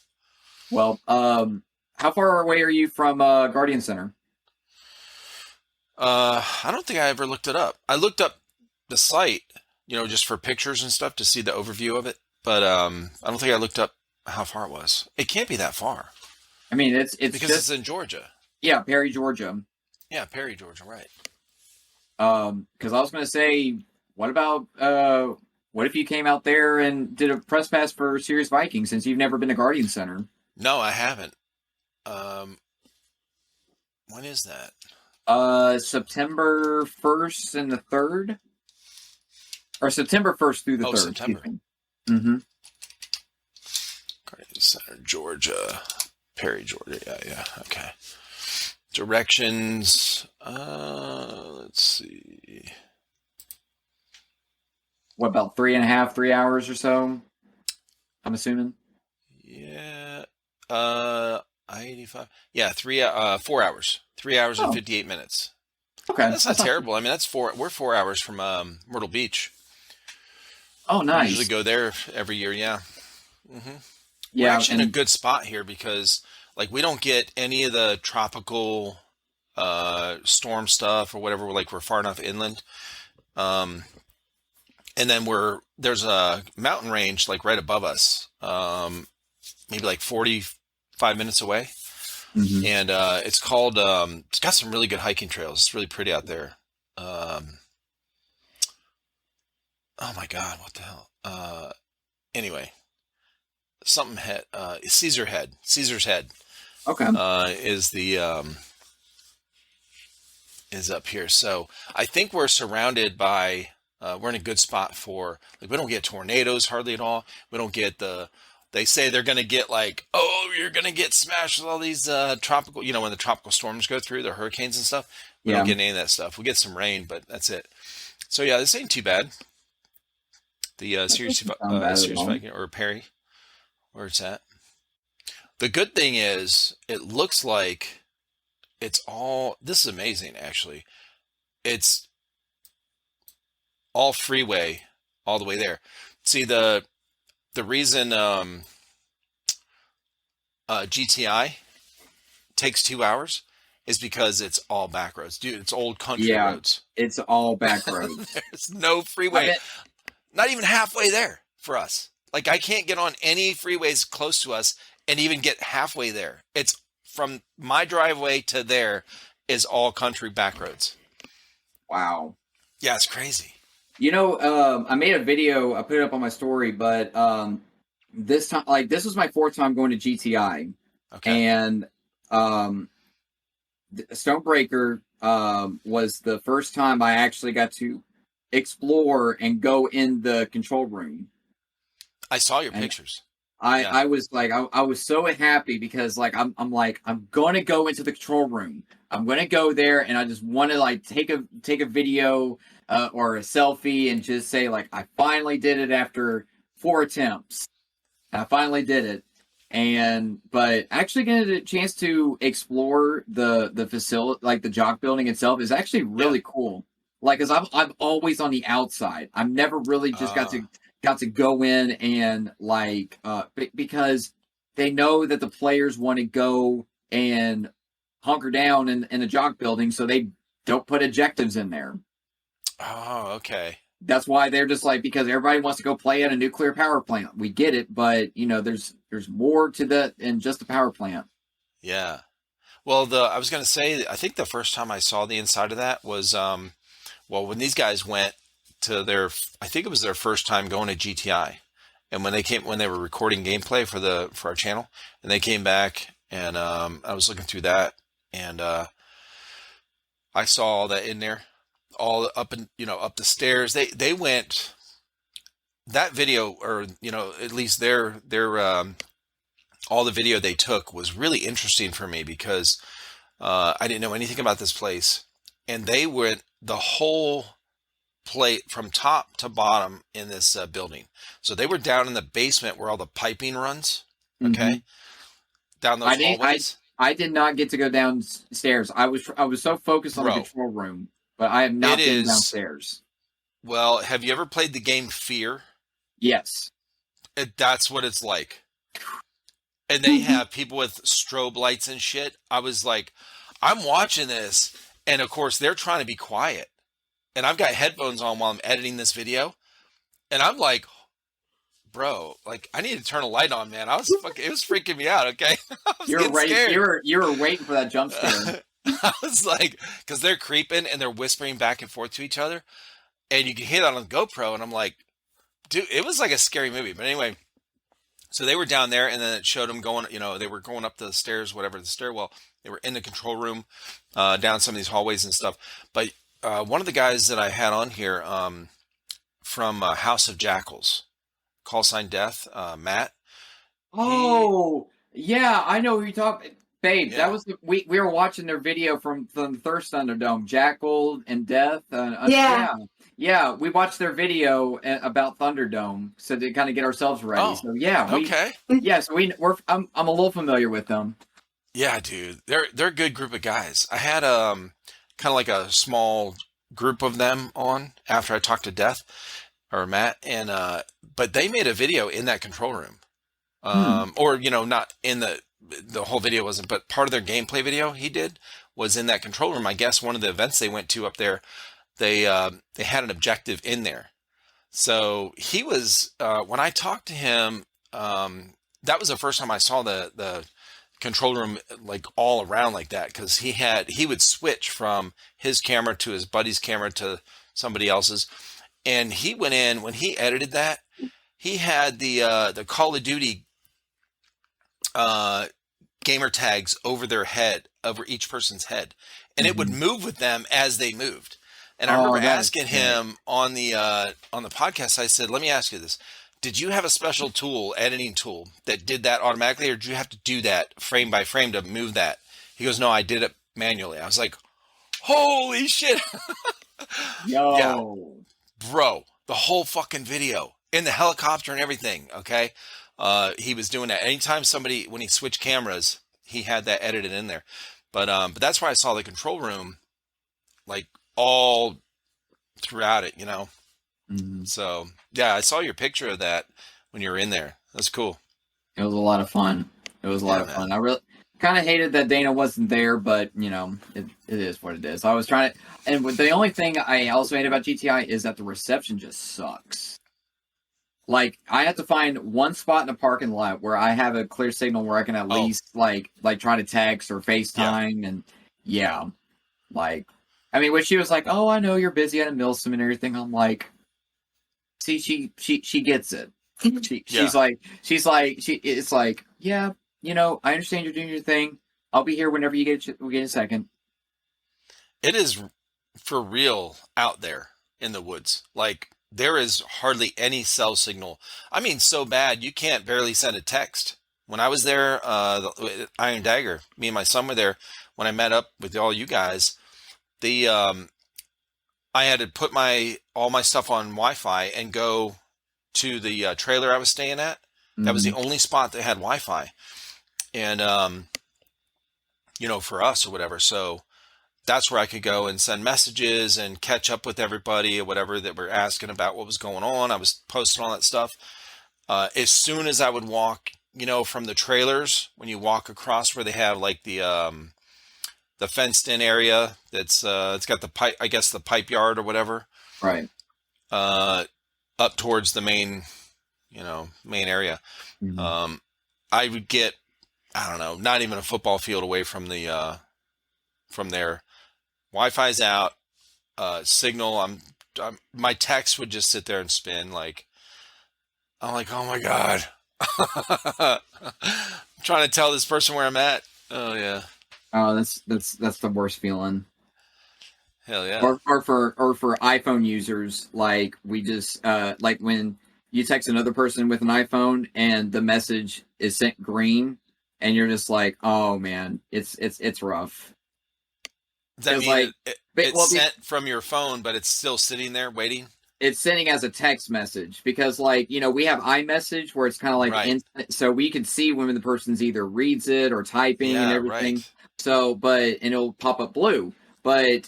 Well, how far away are you from Guardian Center? I don't think I ever looked it up. I looked up the site, just for pictures and stuff to see the overview of it. But I don't think I looked up how far it was. It can't be that far. I mean, it's because just, it's in Georgia. Yeah, Perry, Georgia. Yeah, Perry, Georgia, right. Because I was going to say, what about what if you came out there and did a press pass for Serious Viking, since you've never been to Guardian Center? No, I haven't. When is that? September 1st and the 3rd? Or September 1st through the 3rd. September. Mm-hmm. Guardian Center, Georgia. Perry, Georgia. Yeah. Okay. Directions. Let's see. What, about 3 hours or so? I'm assuming. Yeah. I-85. Yeah, 4 hours. 3 hours and 58 minutes. Okay. That's not terrible. I mean, we're 4 hours from Myrtle Beach. Oh, nice. We usually go there every year, yeah. Mm-hmm. Yeah, we're actually in a good spot here because, like, we don't get any of the tropical storm stuff or whatever. We're far enough inland. And then there's a mountain range, like, right above us, maybe like 45 minutes away. Mm-hmm. And it's called, it's got some really good hiking trails. It's really pretty out there. Oh my God, what the hell? Anyway, something head, Caesar's Head. Okay. Is up here. So I think we're surrounded by, we're in a good spot for, like, we don't get tornadoes hardly at all. We don't get they say they're going to get like, oh, you're going to get smashed with all these tropical, when the tropical storms go through, the hurricanes and stuff. We don't get any of that stuff. We get some rain, but that's it. So yeah, this ain't too bad. The Serious Viking or Perry, where it's at. The good thing is, it looks like this is amazing, actually. It's all freeway all the way there. See, the reason GTI takes 2 hours is because it's all back roads. Dude, it's old country Yeah, roads. it's all back roads. There's no I freeway, bet, not even halfway there for us. Like, I can't get on any freeways close to us and even get halfway there. It's from my driveway to there is all country back roads. wow. Yeah, it's crazy. I made a video. I put it up on my story, but this time, like, this was my fourth time going to GTI, Okay. and Stonebreaker was the first time I actually got to explore and go in the control room. I saw your And pictures. I, Yeah. I was like, I was so happy because like I'm like I'm gonna go into the control room. I'm gonna go there and I just want to like take a video or a selfie and just say like I finally did it after 4 attempts. I finally did it. But actually getting a chance to explore the facility, like the jock building itself, is actually Yeah. really cool. Like, cause I'm always on the outside. I've never really just got Uh, to go in and like because they know that the players want to go and hunker down in the jock building, so they don't put objectives in there. oh, okay. That's why they're just like, because everybody wants to go play at a nuclear power plant. We get it, but there's more to that than just a power plant. Yeah. Well, I was going to say, I think the first time I saw the inside of that was, well, when these guys went to I think it was their first time going to GTI. And when they were recording gameplay for our channel, and they came back, and I was looking through that, and I saw all that in there, all up and up the stairs. They went that video, or at least their all the video they took was really interesting for me because I didn't know anything about this place, and they went the whole plate from top to bottom in this building. So they were down in the basement where all the piping runs. Hmm. Okay, down I those didn't. hallways, I did not get to go downstairs. I was so focused on the bro. control room, but I have It not been is. downstairs. Well, have you ever played the game Fear? Yes. That's what it's like. And they have people with strobe lights and shit. I was like, I'm watching this, and of course they're trying to be quiet, and I've got headphones on while I'm editing this video, and I'm like, bro, like, I need to turn a light on, man. It was freaking me out. Okay, I was You were getting ready. scared. You were waiting for that jump scare. I was like, because they're creeping and they're whispering back and forth to each other, and you can hear that on the GoPro, and I'm like, dude, it was like a scary movie. But anyway, so they were down there, and then it showed them going, they were going up the stairs, whatever, the stairwell. They were in the control room, down some of these hallways and stuff. But one of the guys that I had on here, from House of Jackals, Call Sign Death, Matt, he, Oh, yeah, I know who you're talking. Babe, that yeah, was we were watching their video from the Thirst Thunderdome, Jackal and Death. Yeah. Yeah, we watched their video about Thunderdome, so to kind of get ourselves ready. oh, So yeah, okay. I'm a little familiar with them. Yeah, dude, they're a good group of guys. I had kind of like a small group of them on after I talked to Death or Matt, and but they made a video in that control room, Hmm. or not in the whole video wasn't, but part of their gameplay video he did was in that control room. I guess one of the events they went to up there, they had an objective in there. So he was when I talked to him, that was the first time I saw the control room like all around like that, because he would switch from his camera to his buddy's camera to somebody else's, and he went in when he edited that. He had the Call of Duty uh, gamer tags over their head, over each person's head, and it would Hmm. move with them as they moved. And I remember Oh, that is asking sick. him on the podcast. I said, "Let me ask you this: did you have a special tool, editing tool, that did that automatically, or did you have to do that frame by frame to move that?" He goes, "No, I did it manually." I was like, "Holy shit!" Yeah, Yo. bro, the whole fucking video in the helicopter and everything. Okay, he was doing that anytime when he switched cameras, he had that edited in there. But that's where I saw the control room, like all throughout it, you know. Mhm. So yeah, I saw your picture of that when you were in there. That's cool. It was a lot of fun. It was a lot Yeah, of man. fun. I really kind of hated that Dana wasn't there, but you know, it is what it is. I was trying to, and the only thing I also hate about GTI is that the reception just sucks. Like I have to find one spot in the parking lot where I have a clear signal where I can at Oh, least like try to text or yeah. FaceTime, and yeah, like I mean, when she was like, "Oh, I know you're busy at a Milsim and everything," I'm like, "See, she gets it." Yeah. It's like, yeah, you know, I understand you're doing your thing. I'll be here whenever we get a second. It is for real out there in the woods. Like there is hardly any cell signal. I mean, so bad you can't barely send a text. When I was there, Iron Dagger, me and my son were there. When I met up with all you guys, the I had to put my all my stuff on Wi-Fi and go to the trailer I was staying at. That was the Mm-hmm. only spot that had Wi-Fi, and you know, for us or whatever. So that's where I could go and send messages and catch up with everybody or whatever that were asking about what was going on. I was posting all that stuff. As soon as I would walk, you know, from the trailers, when you walk across where they have like the fenced in area that's it's got the pipe, I guess the pipe yard or whatever, Right. uh, up towards the main, you know, main area. Mm-hmm. Um, I would get, I don't know, not even a football field away from the from there. Wi-Fi's out. Signal. My text would just sit there and spin. Like I'm like, oh my god, I'm trying to tell this person where I'm at. Oh yeah, Oh, that's the worst feeling. hell yeah. Or for iPhone users, like we just like when you text another person with an iPhone and the message is sent green, and you're just like, oh man, it's rough. Does that Because mean like, it's well, sent from your phone, but it's still sitting there waiting? it's sending as a text message because like you know we have iMessage where it's kind of like Right. instant, so we can see when the person's either reads it or typing and Yeah. everything. Right. So and it'll pop up blue, but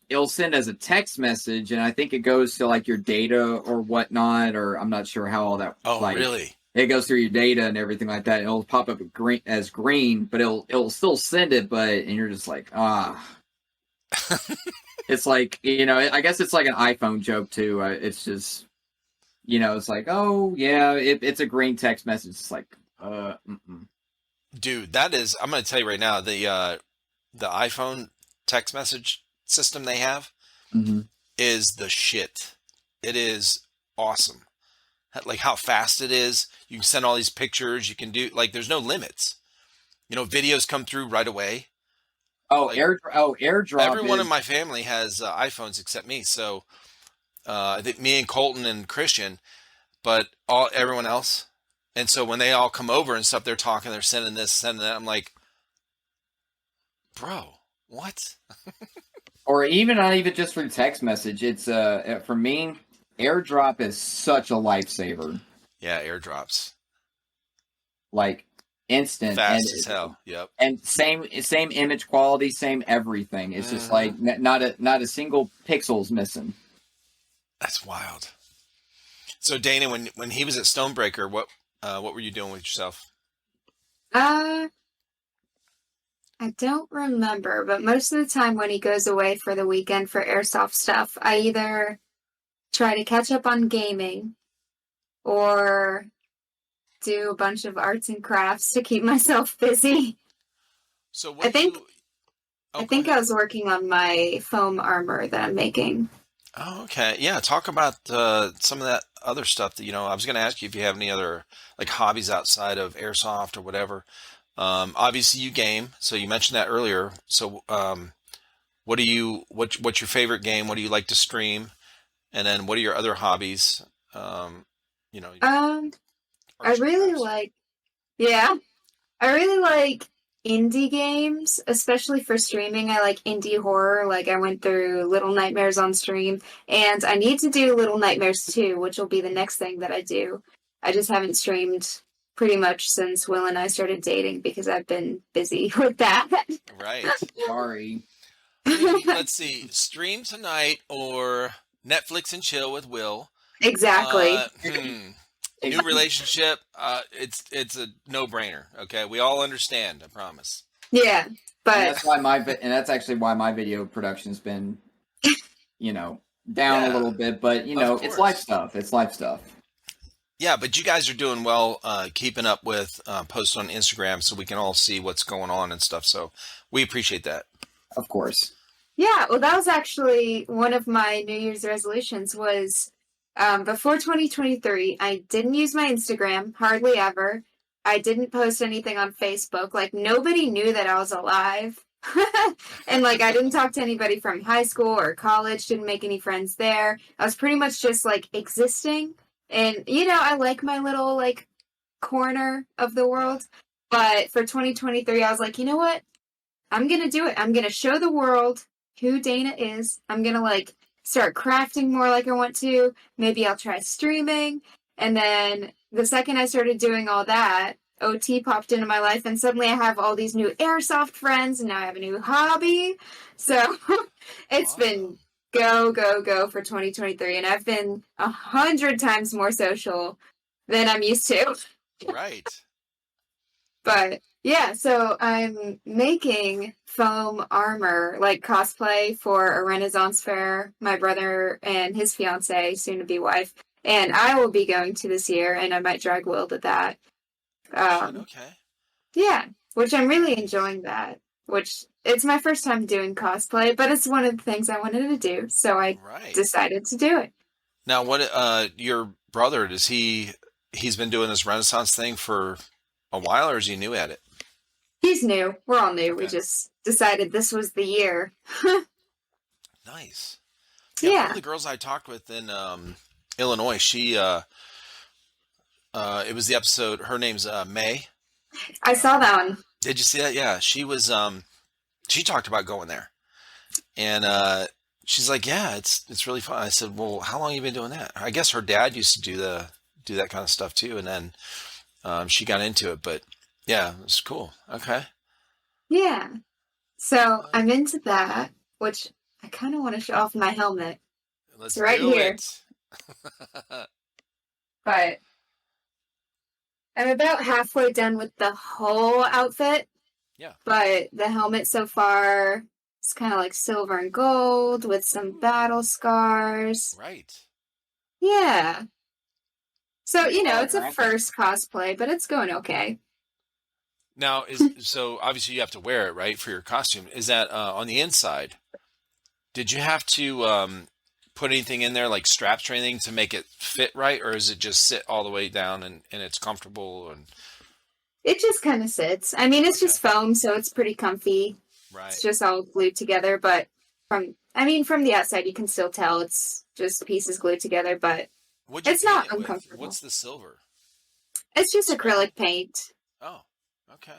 it'll send as a text message, and I think it goes to like your data or whatnot, or I'm not sure how all that Oh like really? it goes through your data and everything like that. And it'll pop up green, but it'll still send it, but and you're just like it's like you know I guess it's like an iPhone joke too. It's just you know it's like oh yeah it's a green text message. It's like mm-mm. Dude, that is. I'm gonna tell you right now. The iPhone text message system they have Mm-hmm. is the shit. It is awesome. Like how fast it is. You can send all these pictures. You can do like there's no limits. You know, videos come through right away. Like AirDrop everyone in is my family has iPhones except me. So I think me and Colton and Christian, but all everyone else. And so when they all come over and stuff, they're talking, they're sending this, sending that. I'm like, bro, what? or even not even just for text message. It's for me, AirDrop is such a lifesaver. Yeah, airdrops, Like instant fast as hell. Yep. and same image quality, same everything. It's just Hmm. like not a single pixel's missing. That's wild. So Dana, when he was at Stonebreaker, what were you doing with yourself? Uh, I don't remember, but most of the time when he goes away for the weekend for airsoft stuff, I either try to catch up on gaming or do a bunch of arts and crafts to keep myself busy. So I what do think you? I Oh, go think ahead. I was working on my foam armor that I'm making. Oh, okay. Yeah, talk about some of that other stuff that, you know, I was going to ask you if you have any other like hobbies outside of airsoft or whatever. Obviously you game, so you mentioned that earlier. So, what's your favorite game? What do you like to stream? And then what are your other hobbies? Um, you know, Um, I arts and really crafts. like, yeah, I really like indie games, especially for streaming. I like indie horror. Like I went through Little Nightmares on stream, and I need to do Little Nightmares 2, which will be the next thing that I do. I just haven't streamed pretty much since Will and I started dating because I've been busy with that. Right. Sorry. Let's see. Stream tonight or Netflix and chill with Will. Exactly. New relationship. It's a no-brainer. Okay, we all understand. I promise. Yeah, but And that's why and that's actually why my video production's been, down a little bit. But it's life stuff. It's life stuff. Yeah, but you guys are doing well, keeping up with posts on Instagram, so we can all see what's going on and stuff. So we appreciate that. Of course. Yeah, well, that was actually one of my New Year's resolutions was before 2023, I didn't use my Instagram, hardly ever. I didn't post anything on Facebook. Like, nobody knew that I was alive. And, like, I didn't talk to anybody from high school or college, didn't make any friends there. I was pretty much just, like, existing. And, I like my little, like, corner of the world. But for 2023, I was like, you know what? I'm going to do it. I'm going to show the world who Dana is. I'm going to, like, start crafting more like I want to. Maybe I'll try streaming. And then the second I started doing all that, OT popped into my life, and suddenly I have all these new airsoft friends, and now I have a new hobby. So it's been go, go, go for 2023, and I've been 100 times more social than I'm used to. Right. But yeah, so I'm making foam armor, like cosplay for a Renaissance fair, my brother and his fiance, soon to be wife, and I will be going to this year, and I might drag Will to that. Okay. Yeah, which I'm really enjoying that, which it's my first time doing cosplay, but it's one of the things I wanted to do, so I decided to do it. Now, what, your brother, he's been doing this Renaissance thing for a while, or is he new at it? He's new. We're all new. Okay. We just decided this was the year. Nice. Yeah. One of the girls I talked with in Illinois, she it was the episode, her name's May. I saw that one. Did you see that? Yeah. She was she talked about going there. And she's like, yeah, it's really fun. I said, well, how long have you been doing that? I guess her dad used to do that kind of stuff too, and then she got into it, but yeah, it was cool. Okay. Yeah. So I'm into that, which I kind of want to show off my helmet. It's right here. But I'm about halfway done with the whole outfit. Yeah. But the helmet so far, it's kind of like silver and gold with some battle scars. Right. Yeah. So, it's a first cosplay, but it's going okay. Now, so obviously you have to wear it, right, for your costume. Is that on the inside? Did you have to put anything in there, like straps or anything, to make it fit right, or is it just sit all the way down and it's comfortable? And it just kind of sits. I mean, it's just foam, so it's pretty comfy. Right. It's just all glued together, but from the outside, you can still tell it's just pieces glued together, but it's not uncomfortable. What's the silver? It's just acrylic paint. Oh, okay.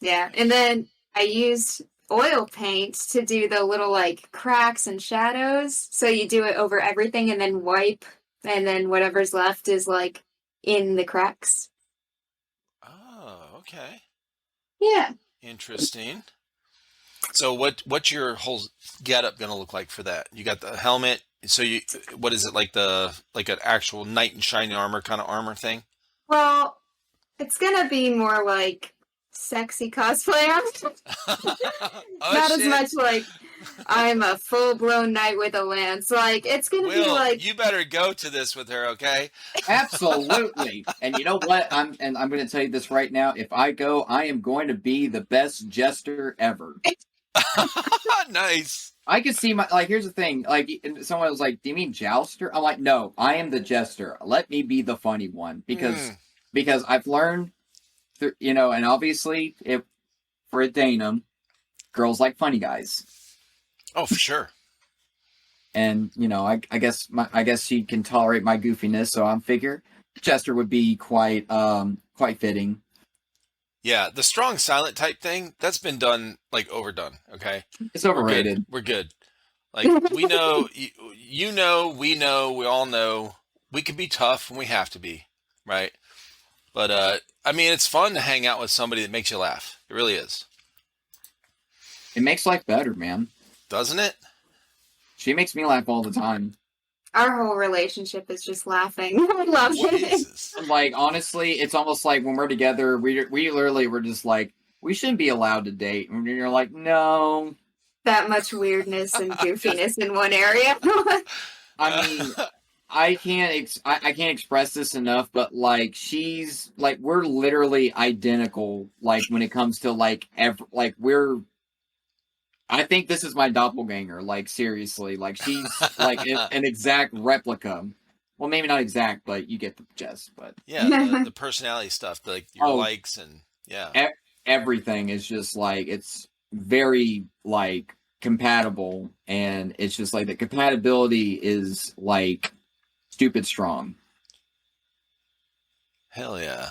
Yeah, and then I used oil paint to do the little, like, cracks and shadows. So you do it over everything and then wipe, and then whatever's left is, like, in the cracks. Oh, okay. Yeah. Interesting. So what's your whole getup gonna look like for that? You got the helmet. So what is it, like an actual knight in shining armor kind of armor thing? Well, it's gonna be more like sexy cosplay. Not as much like I'm a full-blown knight with a lance. Like, it's gonna be like, you better go to this with her, okay? Absolutely. And you know what? I'm going to tell you this right now. If I go, I am going to be the best jester ever. Nice. I could see here's the thing. Like, someone was like, do you mean jouster? I'm like, no, I am the jester. Let me be the funny one. Because I've learned, and obviously, for a Dana, girls like funny guys. Oh, for sure. And, I guess she can tolerate my goofiness, so I figure jester would be quite fitting. Yeah, the strong silent type thing, that's been done, like, overdone, okay? It's overrated. We're good. Like, we know, we all know, we can be tough when we have to be, right? But I mean, it's fun to hang out with somebody that makes you laugh. It really is, It makes life better, man. doesn't it? She makes me laugh all the time. Our whole relationship is just laughing. I love it. Jesus. Like, honestly, it's almost like when we're together, we literally were just like, we shouldn't be allowed to date. And you're like, no. That much weirdness and goofiness in one area. I mean, I can't express this enough, but like she's like we're literally identical. Like when it comes to like we're. I think this is my doppelganger. Like seriously, like she's like an exact replica. Well, maybe not exact, but you get the gist. But Yeah, the personality stuff, like your oh, likes and yeah. everything is just like it's very like compatible, and it's just like the compatibility is like stupid strong. Hell yeah.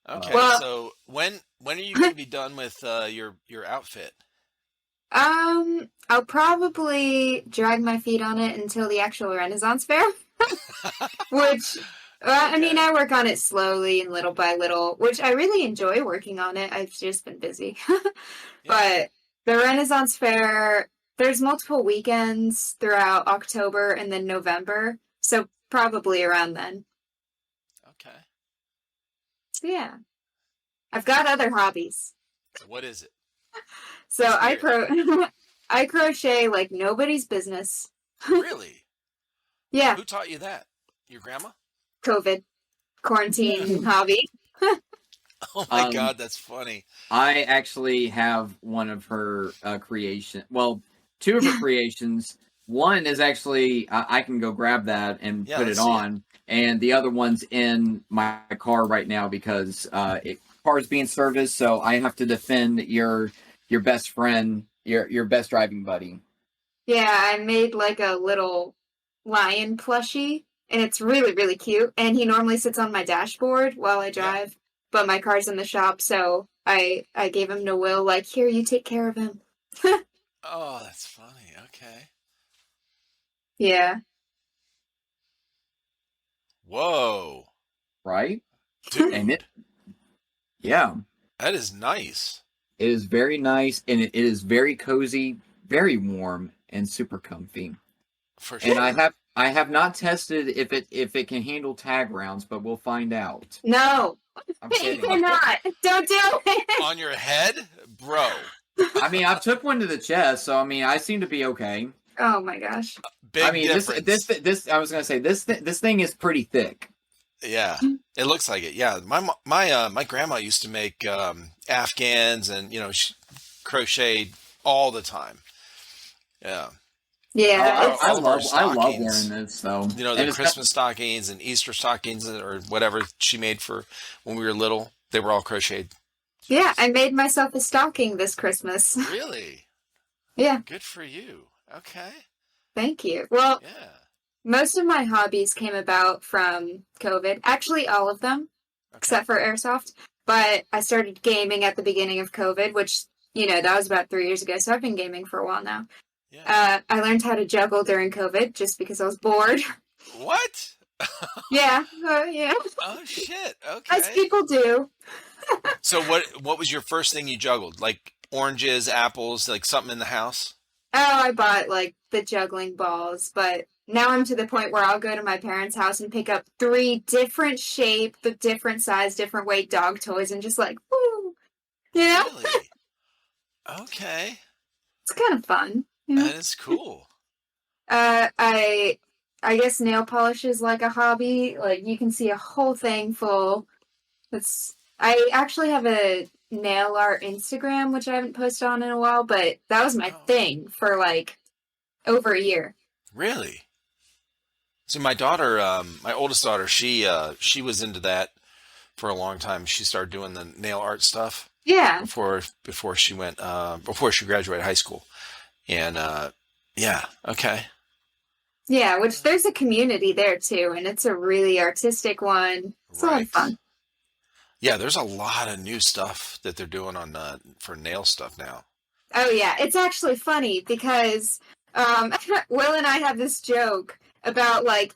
Okay, Well, so when are you going to be done with your outfit? I'll probably drag my feet on it until the actual Renaissance Fair, which, I mean, Okay. I work on it slowly and little by little, which I really enjoy working on it. I've just been busy. Yeah. But the Renaissance Fair, there's multiple weekends throughout October and then November, so probably around then. Okay. So yeah, I've got other hobbies. What is it? So Let's hear it. I crochet like nobody's business. Really? Yeah, Who taught you that? Your grandma? COVID, quarantine hobby. Oh my Um, God, that's funny. I actually have one of her creation. Well, two of her creations. One is actually I can go grab that and Yeah, put let's it see it. on, and the other one's in my car right now because car is being serviced, so I have to defend your best friend, your best driving buddy. Yeah, I made like a little lion plushie, and it's really, really cute. And he normally sits on my dashboard while I Yeah. drive, but my car's in the shop, so I gave him to Will, like, here, you take care of him. Oh, that's funny. Okay. Yeah. Whoa, Right? And dude, yeah, that is nice. it is very nice, and it is very cozy, very warm, and super comfy. For And sure. I have not tested if it can handle tag rounds, but we'll find out. No, I'm you kidding. cannot. Don't do it. On your head, bro. I mean, I've took one to the chest, so I mean, I seem to be okay. Oh my gosh. I Big mean, difference. this I was gonna say this thing is pretty thick. Yeah, it looks like it. Yeah, my grandma used to make Afghans, and she crocheted all the time. Yeah, Oh, Yeah, all, it's all of our I love wearing stockings. this though, The and it's Christmas stockings and Easter stockings or whatever she made for when we were little. They were all crocheted. yeah, I made myself a stocking this Christmas. Really? Yeah, Good for you. Okay. thank you. Well, Yeah. most of my hobbies came about from COVID. Actually, all of them, Okay. except for airsoft. But I started gaming at the beginning of COVID, which, that was about 3 years ago. So I've been gaming for a while now. Yeah. I learned how to juggle during COVID just because I was bored. What? Yeah, yeah, Oh shit. as Okay. people do. So what was your first thing you juggled? Like oranges, apples, like something in the house? Oh, I bought like the juggling balls, but now I'm to the point where I'll go to my parents' house and pick up 3 different shape, the different size, different weight dog toys and just like, woo, you know? Really? Okay. It's kind of fun. That is cool. I guess nail polish is like a hobby. Like you can see a whole thing full. I actually have a nail art Instagram, which I haven't posted on in a while, but that was my Oh, thing for like over a year. really? So my daughter, my oldest daughter, she was into that for a long time. She started doing the nail art stuff Yeah. before she went before she graduated high school. And yeah, okay. Yeah, which there's a community there too, and it's a really artistic one. It's a lot of Right. fun. Yeah, there's a lot of new stuff that they're doing on for nail stuff now. Oh yeah, it's actually funny because Will and I have this joke about like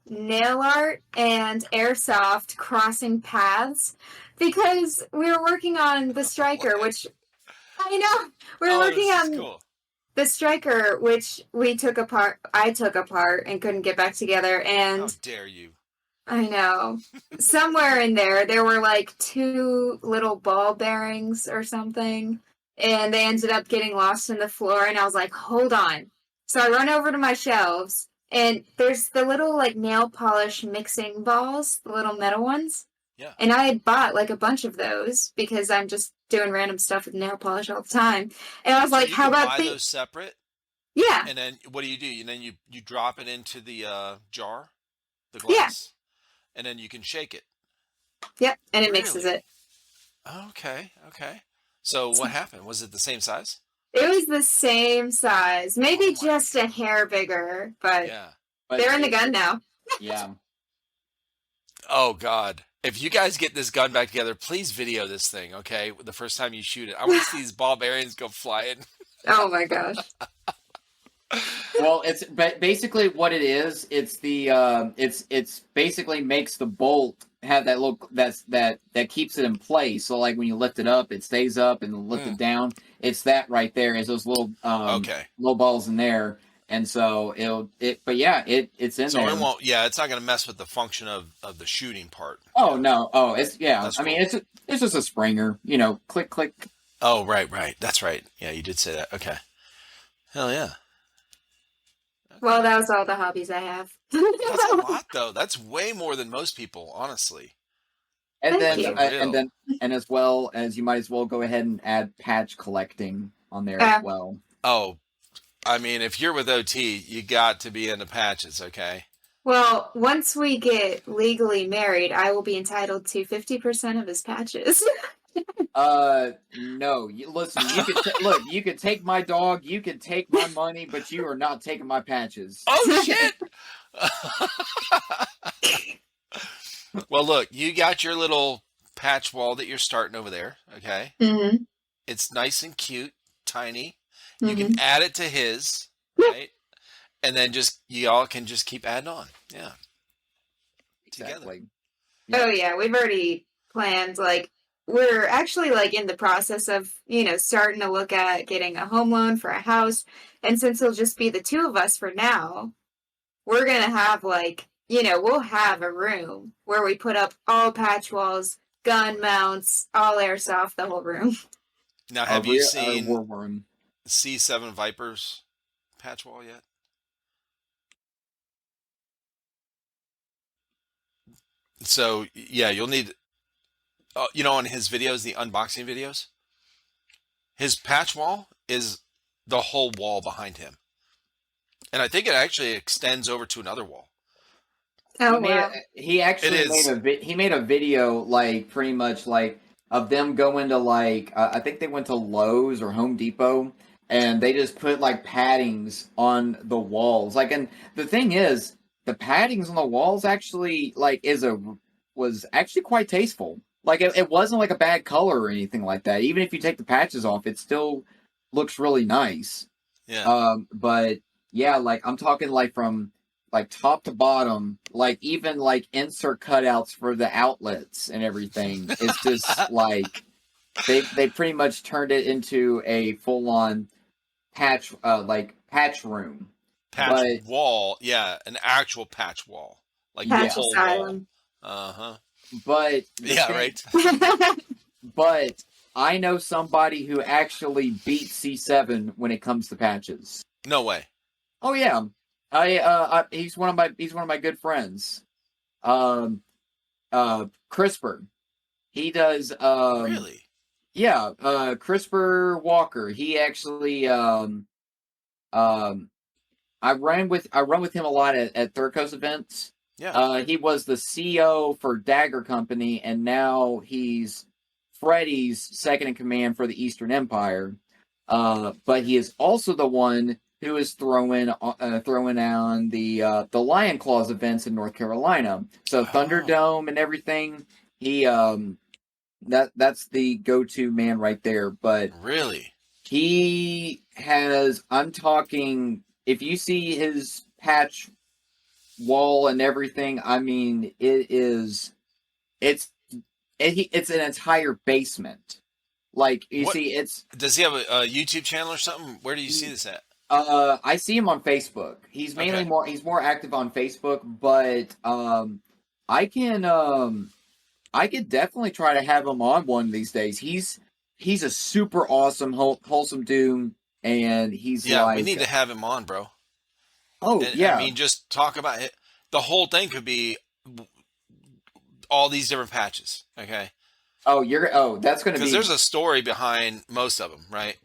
nail art and airsoft crossing paths because we were working on the striker, which I know we were working this is on cool. the striker, which we took apart. I took apart and couldn't get back together. How And dare you? I know somewhere in there were like 2 little ball bearings or something, and they ended up getting lost in the floor. And I was like, hold on. So I run over to my shelves, and there's the little like nail polish mixing balls, the little metal ones. Yeah. And I had bought like a bunch of those because I'm just doing random stuff with nail polish all the time. And I was So like, you how can about buy the those separate, yeah, and then what do? And then you drop it into the jar, the yeah, glass, and then you can shake it. yep, and it mixes Really? it. Okay. Okay. So what happened? Was it the same size? It was the same size, maybe Oh my just a God. hair bigger, but Yeah. But they're in the gun now. yeah. Oh God. If you guys get this gun back together, please video this thing, okay? The first time you shoot it. I want to see these ball bearings go flying. Oh my gosh. Well, it's basically what it is. It's the it's basically makes the bolt have that little that keeps it in place. So like when you lift it up, it stays up, and lift it down. It's that right there. Is those little Okay. little balls in there, and so But yeah, it's in So there. it won't. Yeah, it's not going to mess with the function of the shooting part. Oh Yeah, no! Oh, it's yeah. that's I mean, cool. it's just a Springer. You know, click click. Oh, right. That's right. Yeah, you did say that. Okay. Hell yeah. Well, Okay. that was all the hobbies I have. That's a lot though. That's way more than most people, honestly. And Thank then you. For real. and as well as you might as well go ahead and add patch collecting on there as well. Oh, I mean, if you're with OT, you got to be into patches, okay? Well, once we get legally married, I will be entitled to 50% of his patches. No. Listen, you could look. You could take my dog. You could take my money, but you are not taking my patches. Oh shit! Well, look, you got your little patch wall that you're starting over there, okay? hmm It's nice and cute, tiny. You can hmm add it to his, right? And then just y'all can just keep adding on. Yeah, together. Exactly. Oh yeah, we've already planned. Like we're actually like in the process of starting to look at getting a home loan for a house. And since it'll just be the 2 of us for now, we're gonna have like we'll have a room where we put up all patch walls, gun mounts, all airsoft, the whole room. Now, have you Our war seen room. C7 Vipers patch wall yet? So yeah, you'll need, on his videos, the unboxing videos, his patch wall is the whole wall behind him, and I think it actually extends over to another wall. Oh wow. He actually It is. he made a video like pretty much like of them going to like I think they went to Lowe's or Home Depot, and they just put like paddings on the walls. Like, and the thing is, the paddings on the walls actually like was actually quite tasteful. Like it wasn't like a bad color or anything like that. Even if you take the patches off, it still looks really nice. Yeah. But yeah, like I'm talking like from like top to bottom, like even like insert cutouts for the outlets and everything. It's just like they pretty much turned it into a full on patch patch room. Patch But wall. Yeah, an actual patch wall, like the Patch yeah, whole wall. asylum. Uh-huh. but the Yeah, thing- right. but I know somebody who actually beat C7 when it comes to patches. No way. Oh yeah. He's one of my good friends. CRISPR. He does Really? yeah, CRISPR Walker. He actually I run with him a lot at Third Coast events. Yeah. He was the CEO for Dagger Company, and now he's Freddy's second in command for the Eastern Empire. But he is also the one who is throwing on the Lion Claws events in North Carolina. So Thunderdome and everything. He that's the go-to man right there. But Really? he has. I'm talking. If you see his patch wall and everything. I mean, it's an entire basement. Like you What see, it's does he have a YouTube channel or something? Where do you see this at? I see him on Facebook. He's Okay. he's more active on Facebook, but I can I could definitely try to have him on one of these days. He's a super awesome wholesome dude, and he's Yeah, we like, need to have him on, bro. oh And I yeah, mean, just talk about it. The whole thing could be all these different patches, okay? that's gonna Because be. there's a story behind most of them, right?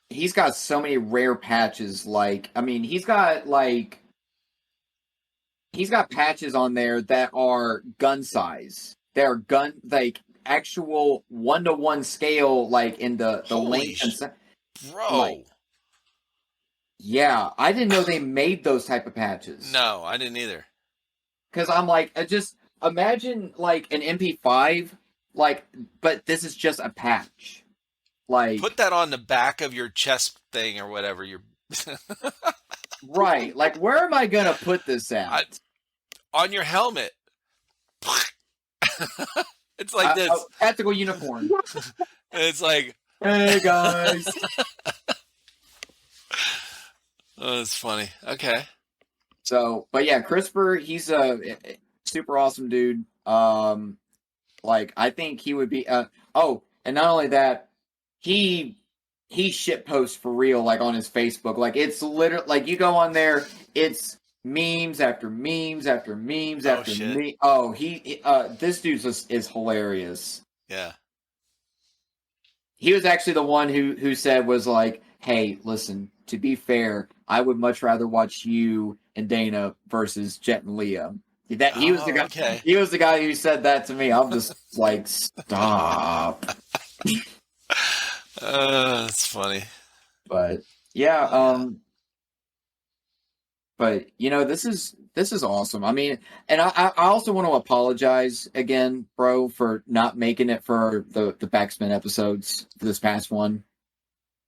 He's got so many rare patches. Like, I mean, he's got patches on there that are gun size. They're like actual 1-to-1 scale, like in the Holy length and like, bro. yeah, I didn't know they made those type of patches. No, I didn't either. Because I'm like, just imagine like an MP5, like, but this is just a patch. Like, Put that on the back of your chest thing or whatever. Your right? Like, where am I gonna put this at? on your helmet. It's like this. Tactical uniform. It's like, Hey guys. oh, it's funny. Okay. So, but yeah, CRISPR, he's a super awesome dude. Like I think he would be. Oh, and not only that, he shit posts for real, like on his Facebook. Like it's literally like you go on there, it's memes after memes after memes after shit. memes. Oh, this dude is hilarious. Yeah. He was actually the one who said was like, hey, listen, to be fair, I would much rather watch you and Dana versus Jet and Leah. He was the guy. Okay. He was the guy who said that to me. I'm just like, stop. That's funny. But yeah, but you know, this is awesome. I mean, and I also want to apologize again, bro, for not making it for the backspin episodes for this past one.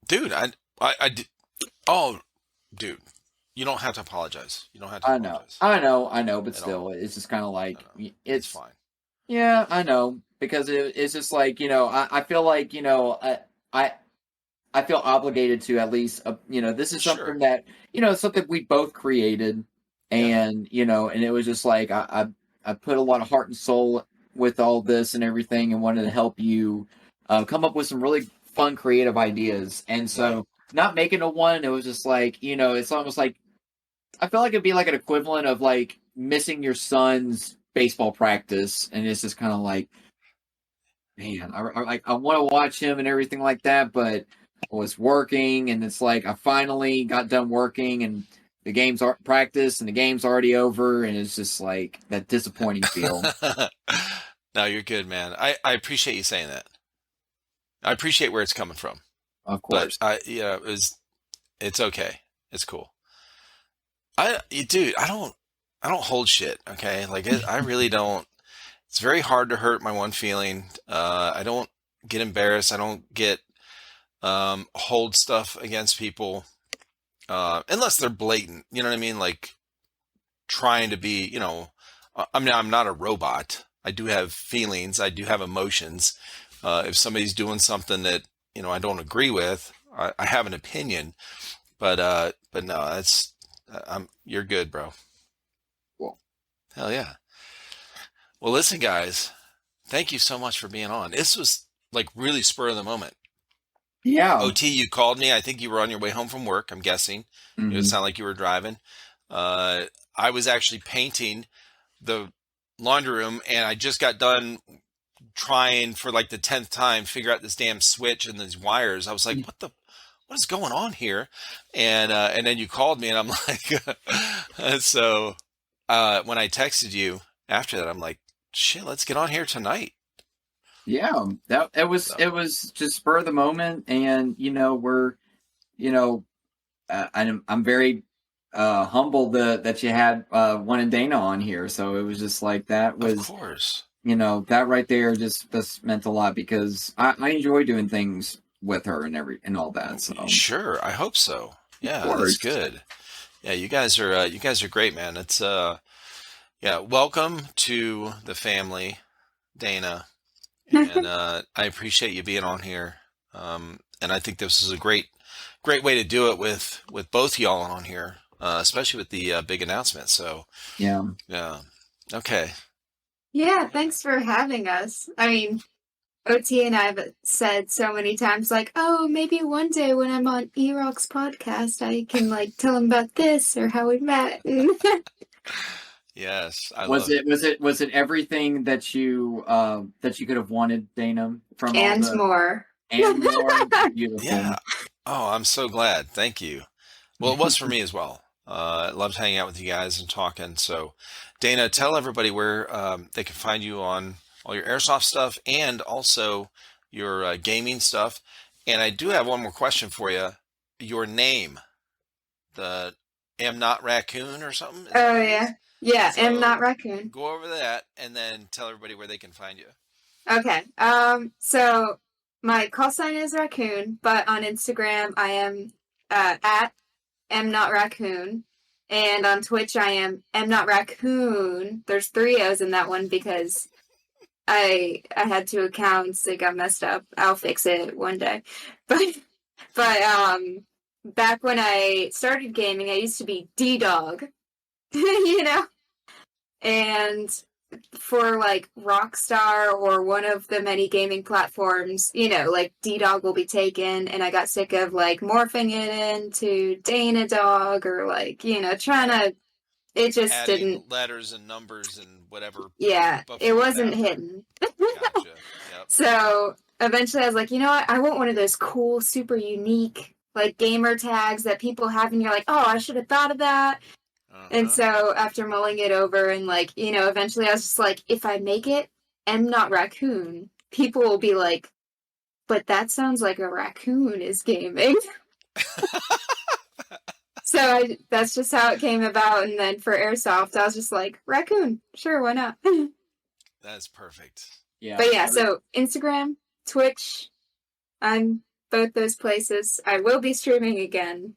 Dude, I did. Oh, dude, you don't have to apologize. You don't have to apologize. I know, but At still, all. it's just kind of like It's it's fine. yeah, I know, because it's just like, you know, I feel like, you know, I feel obligated to at least, you know, this is something Sure. that, you know, something we both created, and you know, and it was just like I put a lot of heart and soul with all this and everything, and wanted to help you come up with some really fun, creative ideas, and so not making a one, it was just like, you know, it's almost like I feel like it'd be like an equivalent of like missing your son's baseball practice, and it's just kind of like, man, I want to watch him and everything like that, but I was working, and it's like I finally got done working, and the game's practice, and the game's already over, and it's just like that disappointing feel. No, you're good, man. I appreciate you saying that. I appreciate where it's coming from. Of course, But it's okay. It's cool. Dude, I don't hold shit. Okay, like I really don't. It's very hard to hurt my one feeling. I don't get embarrassed. I don't get hold stuff against people unless they're blatant. You know what I mean? Like trying to be. You know, I mean, I'm not a robot. I do have feelings. I do have emotions. If somebody's doing something that, you know, I don't agree with, I have an opinion. But no, that's you're good, bro. Cool. Hell yeah. Well, listen, guys, thank you so much for being on. This was like really spur of the moment. Yeah. OT, you called me. I think you were on your way home from work, I'm guessing. Mhm. It sounded like you were driving. I was actually painting the laundry room, and I just got done trying for like the 10th time figure out this damn switch and these wires. I was like, what is going on here? And then you called me, and I'm like, so when I texted you after that, I'm like, shit, let's get on here tonight. Yeah, it was just spur of the moment, and you know, we're, you know, I'm very humbled that you had one and Dana on here. So it was just like that was, of course, you know, that right there just meant a lot, because I enjoy doing things with her and all that. So sure, I hope so. Yeah, that's good. Yeah, you guys are great, man. It's Yeah, welcome to the family, Dana. And I appreciate you being on here. And I think this is a great way to do it with both y'all on here, especially with the big announcement. So, Yeah. yeah. Okay. Yeah, thanks for having us. I mean, OT and I have said so many times, like, oh, maybe one day when I'm on E-Rock's podcast, I can like tell him about this or how we met. Yes, I Was love it. it everything that you could have wanted, Dana, from all And the more. and more? Beautiful. Yeah. Oh, I'm so glad. Thank you. Well, it was for me as well. I loved hanging out with you guys and talking. So, Dana, tell everybody where they can find you on all your airsoft stuff and also your gaming stuff. And I do have one more question for you. Your name, the Am Not Raccoon or something, is that Oh, what it yeah. is? Yeah, So AmNotRaccoon. go over that and then tell everybody where they can find you. Okay. So my call sign is Raccoon, but on Instagram I am at AmNotRaccoon. And on Twitch I am AmNotRaccoon. There's 3 O's in that one because I had 2 accounts. They got messed up. I'll fix it one day. But back when I started gaming, I used to be D-Dog. You know? And for like Rockstar or one of the many gaming platforms, like D-Dog will be taken, and I got sick of like morphing it into Dana Dog or like, trying to, it just Adding didn't, letters and numbers and whatever yeah, it buffooned wasn't out there. hitting. Gotcha. Yep. So eventually I was like, you know what? I want one of those cool, super unique, like gamer tags that people have, and you're like, oh, I should have thought of that. And Uh-huh. so after mulling it over and like, eventually I was just like, if I make it M not raccoon, people will be like, but that sounds like a raccoon is gaming. So that's just how it came about. And then for Airsoft, I was just like, raccoon, sure, why not? That's perfect. Yeah. But yeah, so Instagram, Twitch, I'm both those places. I will be streaming again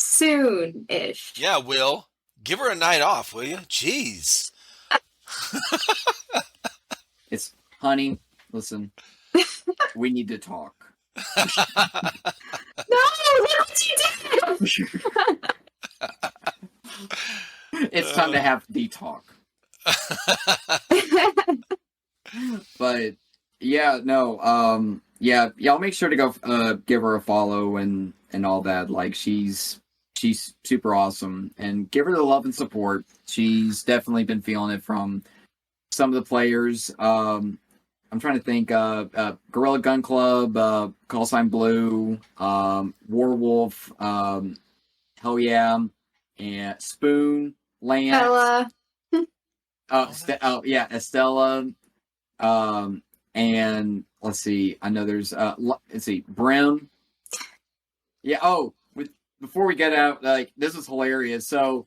soon-ish. Yeah, Will. Give her a night off, will you? Jeez. It's honey. Listen, we need to talk. No, what you did? It's time to have the talk. But yeah, no, yeah, y'all make sure to go give her a follow and all that. Like she's super awesome, and give her the love and support. She's definitely been feeling it from some of the players. I'm trying to think. Gorilla Gun Club, Call Sign Blue, Warwolf, Hell Yeah, and Spoon, Lance. Ella. Yeah, Estella. And let's see. I know there's let's see, Brim. Yeah. Oh, before we get out, like this is hilarious. So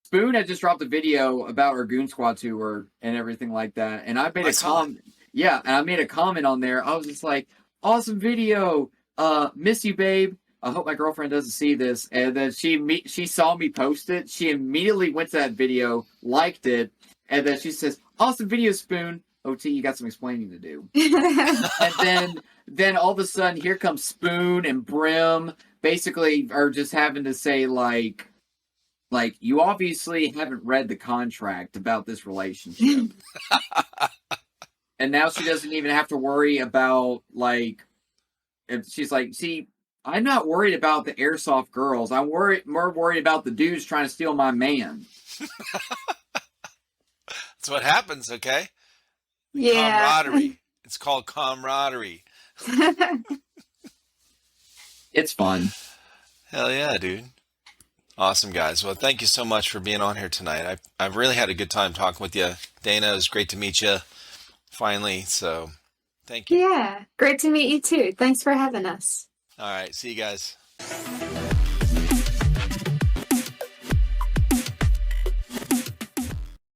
Spoon had just dropped a video about our Goon Squad tour and everything like that, and I made I a saw comment. Yeah, and I made a comment on there. I was just like, "Awesome video, miss you, babe. I hope my girlfriend doesn't see this." And then she saw me post it. She immediately went to that video, liked it, and then she says, "Awesome video, Spoon. OT, you got some explaining to do." And then all of a sudden, here comes Spoon and Brim. Basically, are just having to say like you obviously haven't read the contract about this relationship. And now she doesn't even have to worry about like. If she's like, see, I'm not worried about the airsoft girls. I'm more worried about the dudes trying to steal my man. That's what happens, okay? Yeah. Camaraderie. It's called camaraderie. It's fun. Hell yeah, dude. Awesome, guys. Well, thank you so much for being on here tonight. I've really had a good time talking with you. Dana, it was great to meet you finally. So thank you. Yeah. Great to meet you too. Thanks for having us. All right. See you guys.